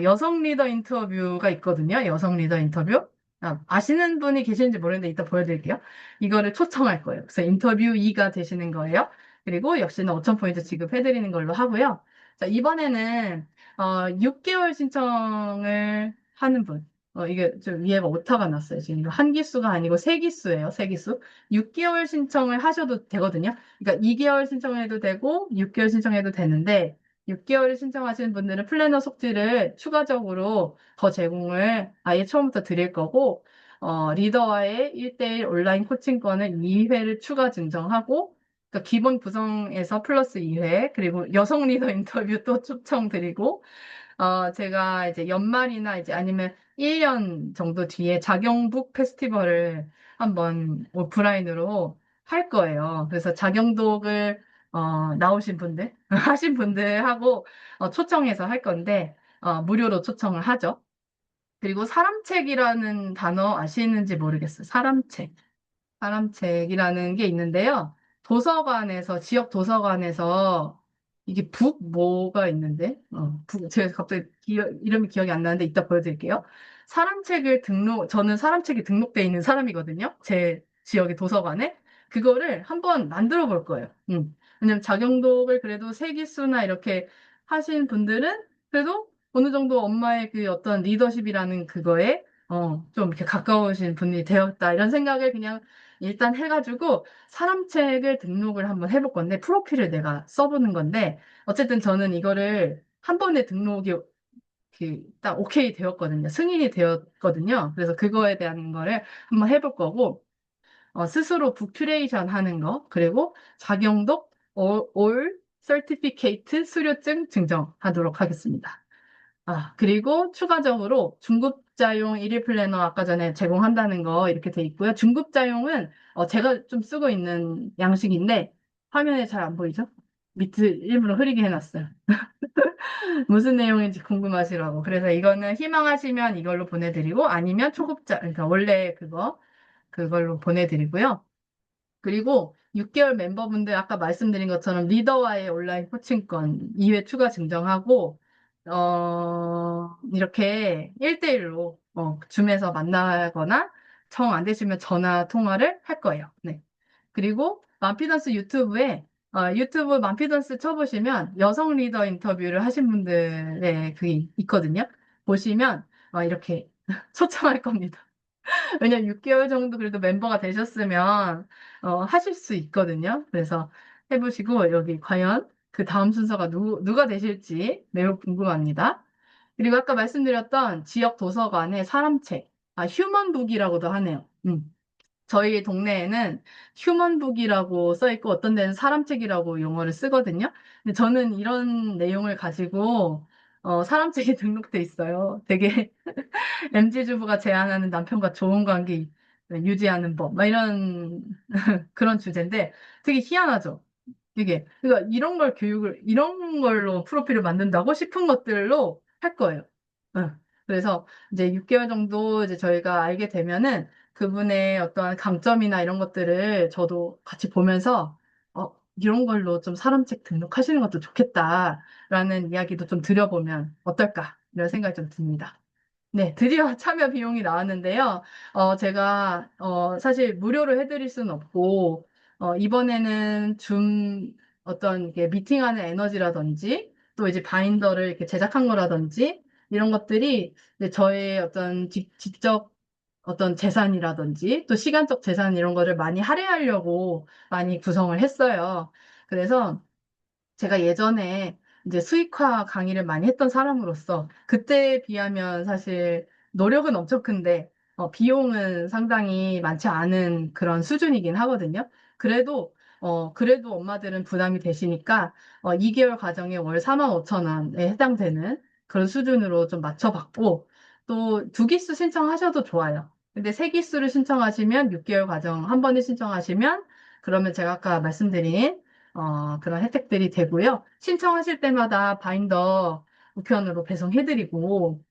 여성 리더 인터뷰가 있거든요. 여성 리더 인터뷰. 아시는 분이 계시는지 모르겠는데 이따 보여드릴게요. 이거를 초청할 거예요. 그래서 인터뷰2가 되시는 거예요. 그리고 역시나 5,000포인트 지급해드리는 걸로 하고요. 자, 이번에는 6개월 신청을 하는 분. 이게 좀 위에가 오타가 났어요. 지금 이거 한 기수가 아니고 세 기수예요. 세 기수. 6개월 신청을 하셔도 되거든요. 그러니까 2개월 신청해도 되고 6개월 신청해도 되는데 6개월 신청하시는 분들은 플래너 속지를 추가적으로 더 제공을 아예 처음부터 드릴 거고 리더와의 1대1 온라인 코칭권을 2회를 추가 증정하고 그러니까 기본 구성에서 플러스 2회 그리고 여성 리더 인터뷰 또 초청드리고 제가 이제 연말이나 이제 아니면 1년 정도 뒤에 자경북 페스티벌을 한번 오프라인으로 할 거예요. 그래서 자경독을 나오신 분들, 하신 분들하고 초청해서 할 건데, 무료로 초청을 하죠. 그리고 사람책이라는 단어 아시는지 모르겠어요. 사람책이라는 게 있는데요. 지역 도서관에서, 이게 뭐가 있는데, 제가 갑자기 이름이 기억이 안 나는데 이따 보여드릴게요. 저는 사람책이 등록돼 있는 사람이거든요. 제 지역의 도서관에. 그거를 한번 만들어 볼 거예요. 왜냐면 자경독을 그래도 세기수나 이렇게 하신 분들은 그래도 어느 정도 엄마의 그 어떤 리더십이라는 그거에 좀 이렇게 가까우신 분이 되었다. 이런 생각을 그냥 일단 해가지고 사람책을 등록을 한번 해볼 건데 프로필을 내가 써보는 건데 어쨌든 저는 이거를 한 번에 등록이 딱 오케이 되었거든요. 승인이 되었거든요. 그래서 그거에 대한 거를 한번 해볼 거고 스스로 북 큐레이션 하는 거 그리고 자경독 올 서티피케이트 수료증 증정하도록 하겠습니다. 그리고 추가적으로 중급자용 일일 플래너 아까 전에 제공한다는 거 이렇게 돼 있고요. 중급자용은 제가 좀 쓰고 있는 양식인데 화면에 잘 안 보이죠? 밑에 일부러 흐리게 해놨어요. 무슨 내용인지 궁금하시라고. 그래서 이거는 희망하시면 이걸로 보내드리고 아니면 그러니까 원래 그걸로 보내드리고요. 그리고 6개월 멤버분들 아까 말씀드린 것처럼 리더와의 온라인 코칭권 2회 추가 증정하고 이렇게 1대1로 줌에서 만나거나 정 안 되시면 전화 통화를 할 거예요. 네. 그리고 만피던스 유튜브 만피던스 쳐보시면 여성 리더 인터뷰를 하신 분들의 그게 있거든요. 보시면 이렇게 초청할 겁니다. 왜냐면 6개월 정도 그래도 멤버가 되셨으면 하실 수 있거든요. 그래서 해보시고 여기 과연 그 다음 순서가 누가 되실지 매우 궁금합니다. 그리고 아까 말씀드렸던 지역 도서관의 사람책, 휴먼북이라고도 하네요. 저희 동네에는 휴먼북이라고 써 있고 어떤 데는 사람책이라고 용어를 쓰거든요. 근데 저는 이런 내용을 가지고 사람책에 등록돼 있어요. 되게 MZ 주부가 제안하는 남편과 좋은 관계 유지하는 법, 막 이런 그런 주제인데 되게 희한하죠. 이게 그러니까 이런 걸로 프로필을 만든다고 싶은 것들로 할 거예요. 응. 그래서 이제 6개월 정도 이제 저희가 알게 되면은 그분의 어떤 강점이나 이런 것들을 저도 같이 보면서 이런 걸로 좀 사람책 등록하시는 것도 좋겠다라는 이야기도 좀 드려보면 어떨까 이런 생각이 좀 듭니다. 네, 드디어 참여 비용이 나왔는데요. 제가, 사실 무료로 해드릴 수는 없고, 이번에는 어떤 이게 미팅하는 에너지라든지, 또 이제 바인더를 이렇게 제작한 거라든지, 이런 것들이 이제 저의 어떤 지적 어떤 재산이라든지, 또 시간적 재산 이런 거를 많이 할애하려고 많이 구성을 했어요. 그래서 제가 예전에 이제 수익화 강의를 많이 했던 사람으로서 그때에 비하면 사실 노력은 엄청 큰데 비용은 상당히 많지 않은 그런 수준이긴 하거든요. 그래도 엄마들은 부담이 되시니까 2개월 과정에 월 4만 5천 원에 해당되는 그런 수준으로 좀 맞춰봤고 또 2기수 신청하셔도 좋아요. 근데 3기수를 신청하시면 6개월 과정 한 번에 신청하시면 그러면 제가 아까 말씀드린 그런 혜택들이 되고요. 신청하실 때마다 바인더 우편으로 배송해드리고,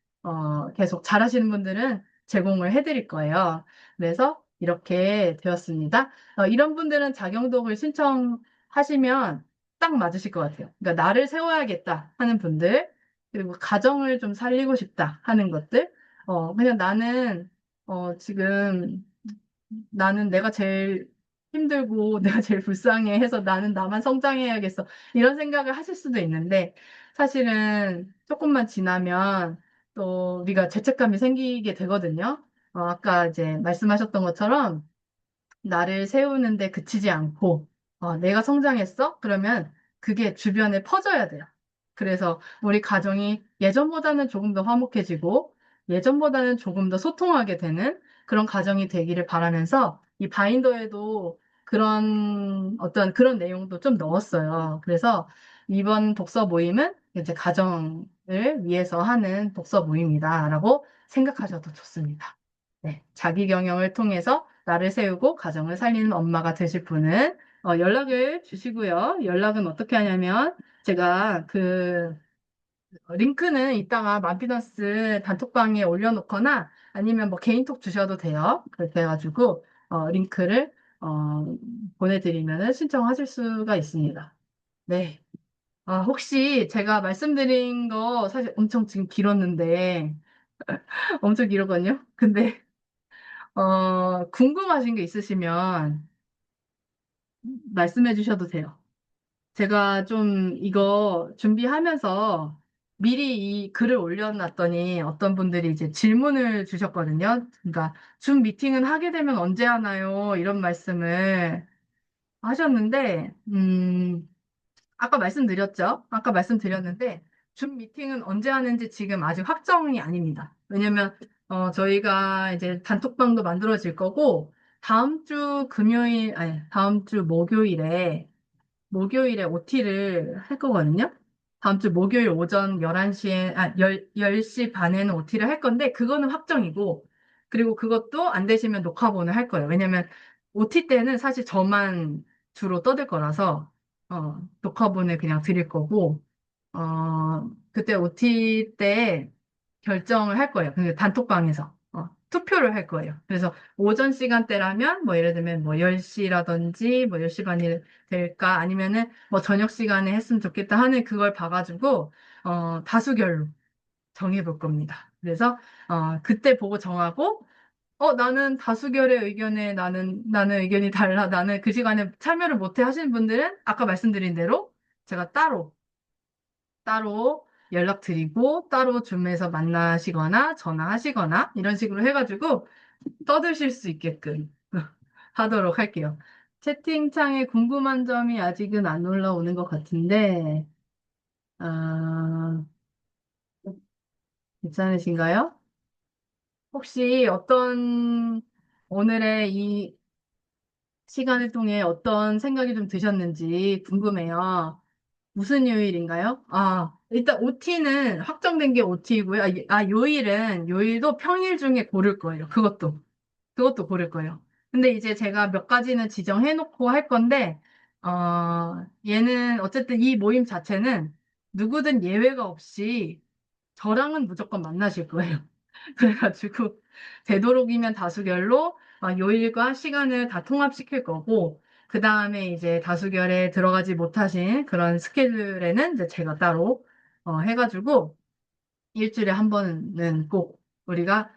계속 잘하시는 분들은 제공을 해드릴 거예요. 그래서 이렇게 되었습니다. 이런 분들은 자경독을 신청하시면 딱 맞으실 것 같아요. 그러니까 나를 세워야겠다 하는 분들, 그리고 가정을 좀 살리고 싶다 하는 것들, 그냥 지금 나는 내가 제일 힘들고 내가 제일 불쌍해 해서 나는 나만 성장해야겠어. 이런 생각을 하실 수도 있는데 사실은 조금만 지나면 또 우리가 죄책감이 생기게 되거든요. 아까 이제 말씀하셨던 것처럼 나를 세우는데 그치지 않고 내가 성장했어? 그러면 그게 주변에 퍼져야 돼요. 그래서 우리 가정이 예전보다는 조금 더 화목해지고 예전보다는 조금 더 소통하게 되는 그런 가정이 되기를 바라면서 이 바인더에도 그런 내용도 좀 넣었어요. 그래서 이번 독서 모임은 이제 가정을 위해서 하는 독서 모임이다라고 생각하셔도 좋습니다. 네, 자기 경영을 통해서 나를 세우고 가정을 살리는 엄마가 되실 분은 연락을 주시고요. 연락은 어떻게 하냐면 제가 그 링크는 이따가 만피던스 단톡방에 올려놓거나 아니면 뭐 개인톡 주셔도 돼요. 그렇게 해가지고 링크를 보내드리면 신청하실 수가 있습니다. 네. 혹시 제가 말씀드린 거 사실 엄청 지금 길었는데 엄청 길었거든요. 근데 궁금하신 게 있으시면 말씀해 주셔도 돼요. 제가 좀 이거 준비하면서 미리 이 글을 올려놨더니 어떤 분들이 이제 질문을 주셨거든요. 그러니까 줌 미팅은 하게 되면 언제 하나요? 이런 말씀을 하셨는데, 아까 말씀드렸는데, 줌 미팅은 언제 하는지 지금 아직 확정이 아닙니다. 왜냐면, 저희가 이제 단톡방도 만들어질 거고, 다음 주 목요일에 목요일에 OT를 할 거거든요. 다음 주 목요일 오전 11시에, 10시 반에는 OT를 할 건데, 그거는 확정이고, 그리고 그것도 안 되시면 녹화본을 할 거예요. 왜냐면 OT 때는 사실 저만 주로 떠들 거라서, 녹화본을 그냥 드릴 거고, 그때 OT 때 결정을 할 거예요. 그 단톡방에서. 투표를 할 거예요. 그래서 오전 시간대라면, 뭐 예를 들면 뭐 10시라든지, 뭐 10시 반이 될까, 아니면은 뭐 저녁 시간에 했으면 좋겠다 하는 그걸 봐가지고, 다수결로 정해볼 겁니다. 그래서, 그때 보고 정하고, 나는 다수결의 의견에 나는 의견이 달라. 나는 그 시간에 참여를 못해 하시는 분들은 아까 말씀드린 대로 제가 따로 연락드리고 따로 줌에서 만나시거나 전화하시거나 이런 식으로 해가지고 떠드실 수 있게끔 하도록 할게요. 채팅창에 궁금한 점이 아직은 안 올라오는 것 같은데, 아, 괜찮으신가요? 혹시 오늘의 이 시간을 통해 어떤 생각이 좀 드셨는지 궁금해요. 무슨 요일인가요? 일단 OT는 확정된 게 OT이고요. 요일도 평일 중에 고를 거예요. 그것도 고를 거예요. 근데 이제 제가 몇 가지는 지정해놓고 할 건데, 얘는 어쨌든 이 모임 자체는 누구든 예외가 없이 저랑은 무조건 만나실 거예요. 그래가지고, 되도록이면 다수결로 요일과 시간을 다 통합시킬 거고, 그 다음에 이제 다수결에 들어가지 못하신 그런 스케줄에는 이제 제가 따로 해가지고, 일주일에 한 번은 꼭 우리가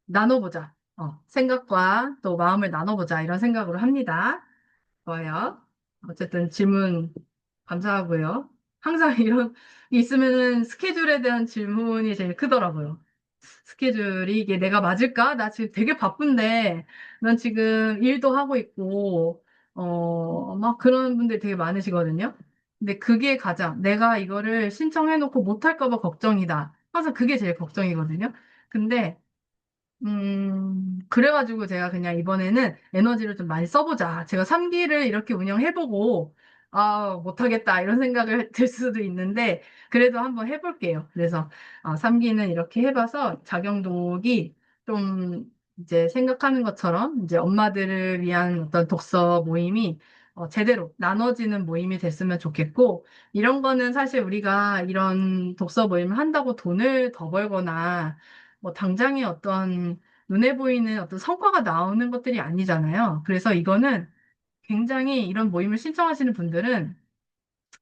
나눠보자. 생각과 또 마음을 나눠보자. 이런 생각으로 합니다. 좋아요. 어쨌든 질문 감사하고요. 항상 이런 게 있으면은 스케줄에 대한 질문이 제일 크더라고요. 스케줄이 이게 내가 맞을까? 나 지금 되게 바쁜데, 난 지금 일도 하고 있고, 막 그런 분들이 되게 많으시거든요. 근데 그게 가장 내가 이거를 신청해놓고 못할까 봐 걱정이다. 항상 그게 제일 걱정이거든요. 근데 그래가지고 제가 그냥 이번에는 에너지를 좀 많이 써보자. 제가 3기를 이렇게 운영해보고, 못하겠다, 이런 생각을 들 수도 있는데, 그래도 한번 해볼게요. 그래서, 3기는 이렇게 해봐서 자경독이 좀 이제 생각하는 것처럼 이제 엄마들을 위한 어떤 독서 모임이 제대로 나눠지는 모임이 됐으면 좋겠고, 이런 거는 사실 우리가 이런 독서 모임을 한다고 돈을 더 벌거나, 뭐 당장에 어떤 눈에 보이는 어떤 성과가 나오는 것들이 아니잖아요. 그래서 이거는 굉장히 이런 모임을 신청하시는 분들은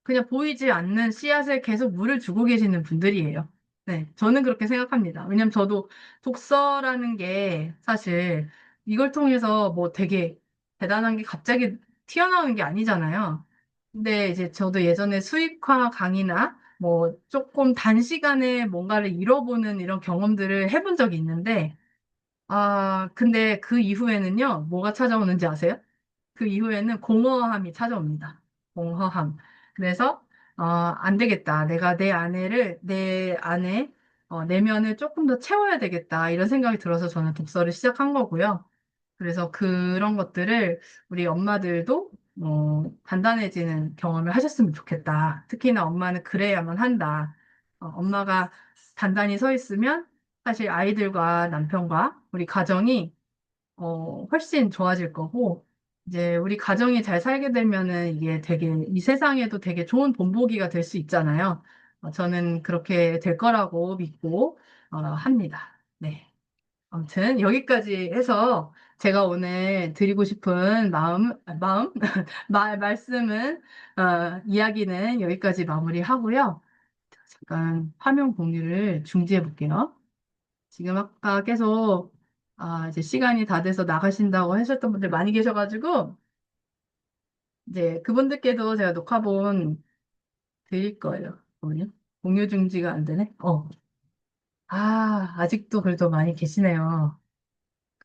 그냥 보이지 않는 씨앗에 계속 물을 주고 계시는 분들이에요. 네, 저는 그렇게 생각합니다. 왜냐면 저도 독서라는 게 사실 이걸 통해서 뭐 되게 대단한 게 갑자기 튀어나오는 게 아니잖아요. 근데 이제 저도 예전에 수익화 강의나 뭐 조금 단시간에 뭔가를 잃어보는 이런 경험들을 해본 적이 있는데, 근데 그 이후에는요, 뭐가 찾아오는지 아세요? 그 이후에는 공허함이 찾아옵니다. 공허함. 그래서, 안 되겠다. 내가 내 안에, 내면을 조금 더 채워야 되겠다. 이런 생각이 들어서 저는 독서를 시작한 거고요. 그래서 그런 것들을 우리 엄마들도, 단단해지는 경험을 하셨으면 좋겠다. 특히나 엄마는 그래야만 한다. 엄마가 단단히 서 있으면 사실 아이들과 남편과 우리 가정이 훨씬 좋아질 거고, 이제 우리 가정이 잘 살게 되면은 이게 되게 이 세상에도 되게 좋은 본보기가 될 수 있잖아요. 저는 그렇게 될 거라고 믿고 합니다. 네. 아무튼 여기까지 해서 제가 오늘 드리고 싶은 말씀은, 이야기는 여기까지 마무리하고요. 잠깐 화면 공유를 중지해 볼게요. 지금 아까 계속 이제 시간이 다 돼서 나가신다고 하셨던 분들 많이 계셔가지고 이제 그분들께도 제가 녹화본 드릴 거예요. 뭐냐? 공유 중지가 안 되네. 아직도 그래도 많이 계시네요.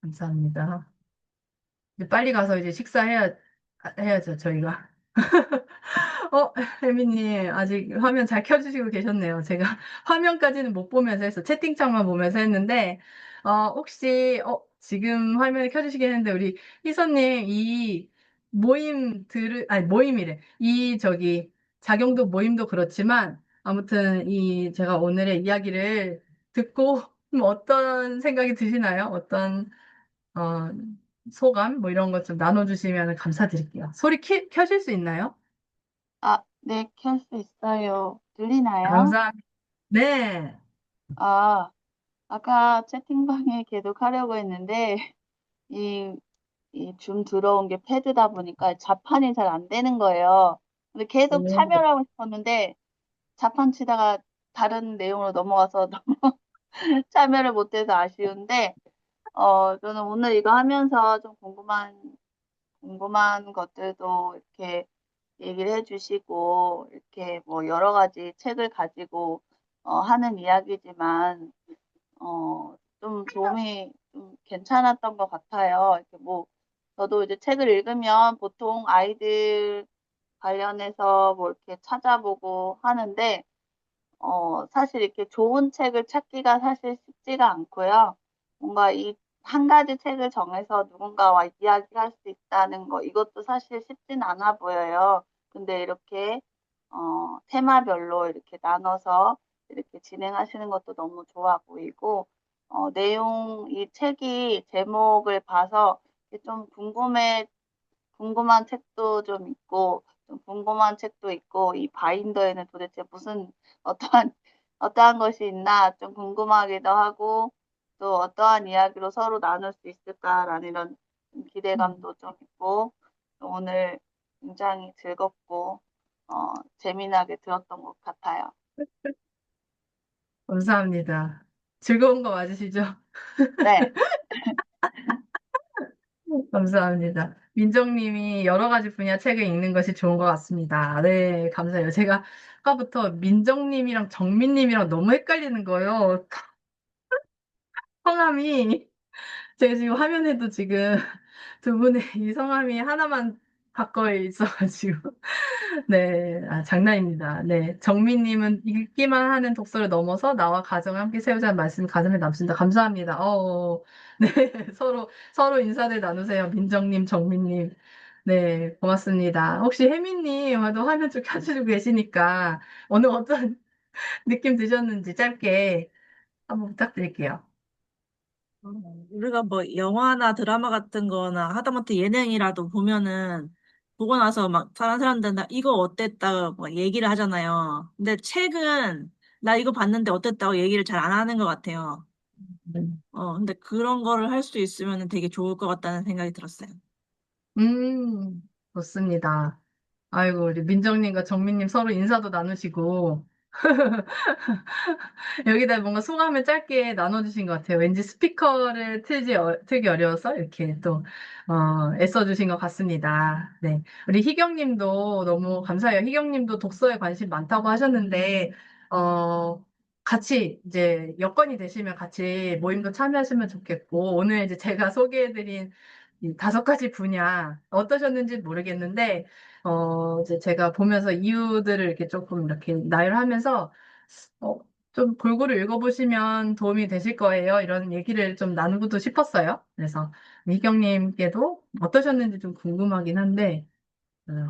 감사합니다. 이제 빨리 가서 이제 해야죠, 저희가. 혜미님, 아직 화면 잘 켜주시고 계셨네요. 제가 화면까지는 못 보면서 채팅창만 보면서 했는데, 혹시, 지금 화면을 켜주시겠는데, 우리 희선님, 아니, 모임이래. 자경도 모임도 그렇지만, 아무튼, 제가 오늘의 이야기를 듣고, 어떤 생각이 드시나요? 어, 소감? 뭐 이런 것 좀 나눠주시면 감사드릴게요. 소리 켜실 수 있나요? 아, 네, 켤 수 있어요. 들리나요? 감사합니다. 네. 아, 아까 채팅방에 계속 하려고 했는데, 이, 이 줌 들어온 게 패드다 보니까 자판이 잘 안 되는 거예요. 근데 계속 오, 참여를 하고 싶었는데, 자판 치다가 다른 내용으로 넘어가서 참여를 못해서 아쉬운데, 저는 오늘 이거 하면서 좀 궁금한 것들도 이렇게 얘기를 해주시고, 이렇게 뭐 여러 가지 책을 가지고, 하는 이야기지만, 좀 도움이 좀 괜찮았던 것 같아요. 이렇게 뭐, 저도 이제 책을 읽으면 보통 아이들 관련해서 뭐 이렇게 찾아보고 하는데, 사실 이렇게 좋은 책을 찾기가 사실 쉽지가 않고요. 뭔가 이 한 가지 책을 정해서 누군가와 이야기할 수 있다는 거, 이것도 사실 쉽진 않아 보여요. 근데 이렇게, 테마별로 이렇게 나눠서 이렇게 진행하시는 것도 너무 좋아 보이고, 이 책이 제목을 봐서 좀 궁금한 책도 좀 있고, 좀 궁금한 책도 있고, 이 바인더에는 도대체 무슨, 어떠한, 어떠한 것이 있나 좀 궁금하기도 하고, 또 어떠한 이야기로 서로 나눌 수 있을까라는 이런 좀 기대감도 좀 있고, 또 오늘 굉장히 즐겁고, 재미나게 들었던 것 같아요. 감사합니다. 즐거운 거 맞으시죠? 네. 감사합니다. 민정님이 여러 가지 분야 책을 읽는 것이 좋은 것 같습니다. 네, 감사해요. 제가 아까부터 민정님이랑 정민님이랑 너무 헷갈리는 거예요. 성함이, 제가 지금 화면에도 지금 두 분의 이 성함이 하나만 가까이 있어가지고. 네, 장난입니다. 네, 정민님은 읽기만 하는 독서를 넘어서 나와 가정을 함께 세우자는 말씀 가슴에 남습니다. 감사합니다. 네, 서로 인사들 나누세요. 민정님, 정민님. 네, 고맙습니다. 혹시 혜민님도 화면 좀 켜주고 계시니까 오늘 어떤 느낌 드셨는지 짧게 한번 부탁드릴게요. 우리가 뭐 영화나 드라마 같은 거나 하다못해 예능이라도 보면은 보고 나서 막 다른 사람들 나 이거 어땠다 뭐 얘기를 하잖아요. 근데 책은 나 이거 봤는데 어땠다고 얘기를 잘 안 하는 것 같아요. 근데 그런 거를 할 수 있으면 되게 좋을 것 같다는 생각이 들었어요. 좋습니다. 아이고, 우리 민정님과 정민님 서로 인사도 나누시고, 여기다 뭔가 소감을 짧게 나눠주신 것 같아요. 왠지 스피커를 틀기 어려워서 이렇게 또, 애써주신 것 같습니다. 네. 우리 희경님도 너무 감사해요. 희경님도 독서에 관심 많다고 하셨는데, 같이 이제 여건이 되시면 같이 모임도 참여하시면 좋겠고, 오늘 이제 제가 소개해드린 이 5가지 분야 어떠셨는지 모르겠는데, 이제 제가 보면서 이유들을 이렇게 조금 이렇게 나열하면서, 어, 좀 골고루 읽어보시면 도움이 되실 거예요. 이런 얘기를 좀 나누고도 싶었어요. 그래서 미경님께도 어떠셨는지 좀 궁금하긴 한데,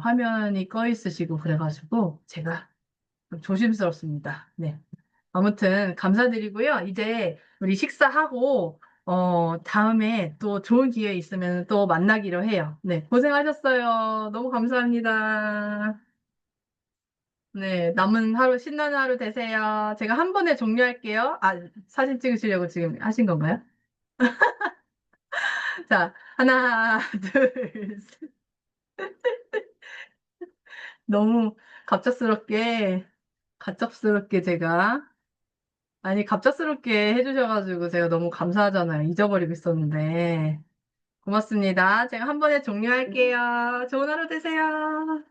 화면이 꺼 있으시고 그래가지고 제가 좀 조심스럽습니다. 네. 아무튼 감사드리고요. 이제 우리 식사하고, 다음에 또 좋은 기회 있으면 또 만나기로 해요. 네. 고생하셨어요. 너무 감사합니다. 네, 남은 하루, 신나는 하루 되세요. 제가 한 번에 종료할게요. 사진 찍으시려고 지금 하신 건가요? 자, 하나, 둘, 셋. 너무 갑작스럽게 갑작스럽게 해주셔가지고 제가 너무 감사하잖아요. 잊어버리고 있었는데. 고맙습니다. 제가 한 번에 종료할게요. 좋은 하루 되세요.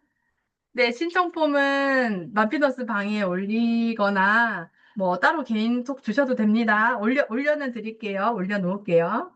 네, 신청폼은 마피너스 방에 올리거나 뭐 따로 개인톡 주셔도 됩니다. 올려는 드릴게요. 올려놓을게요.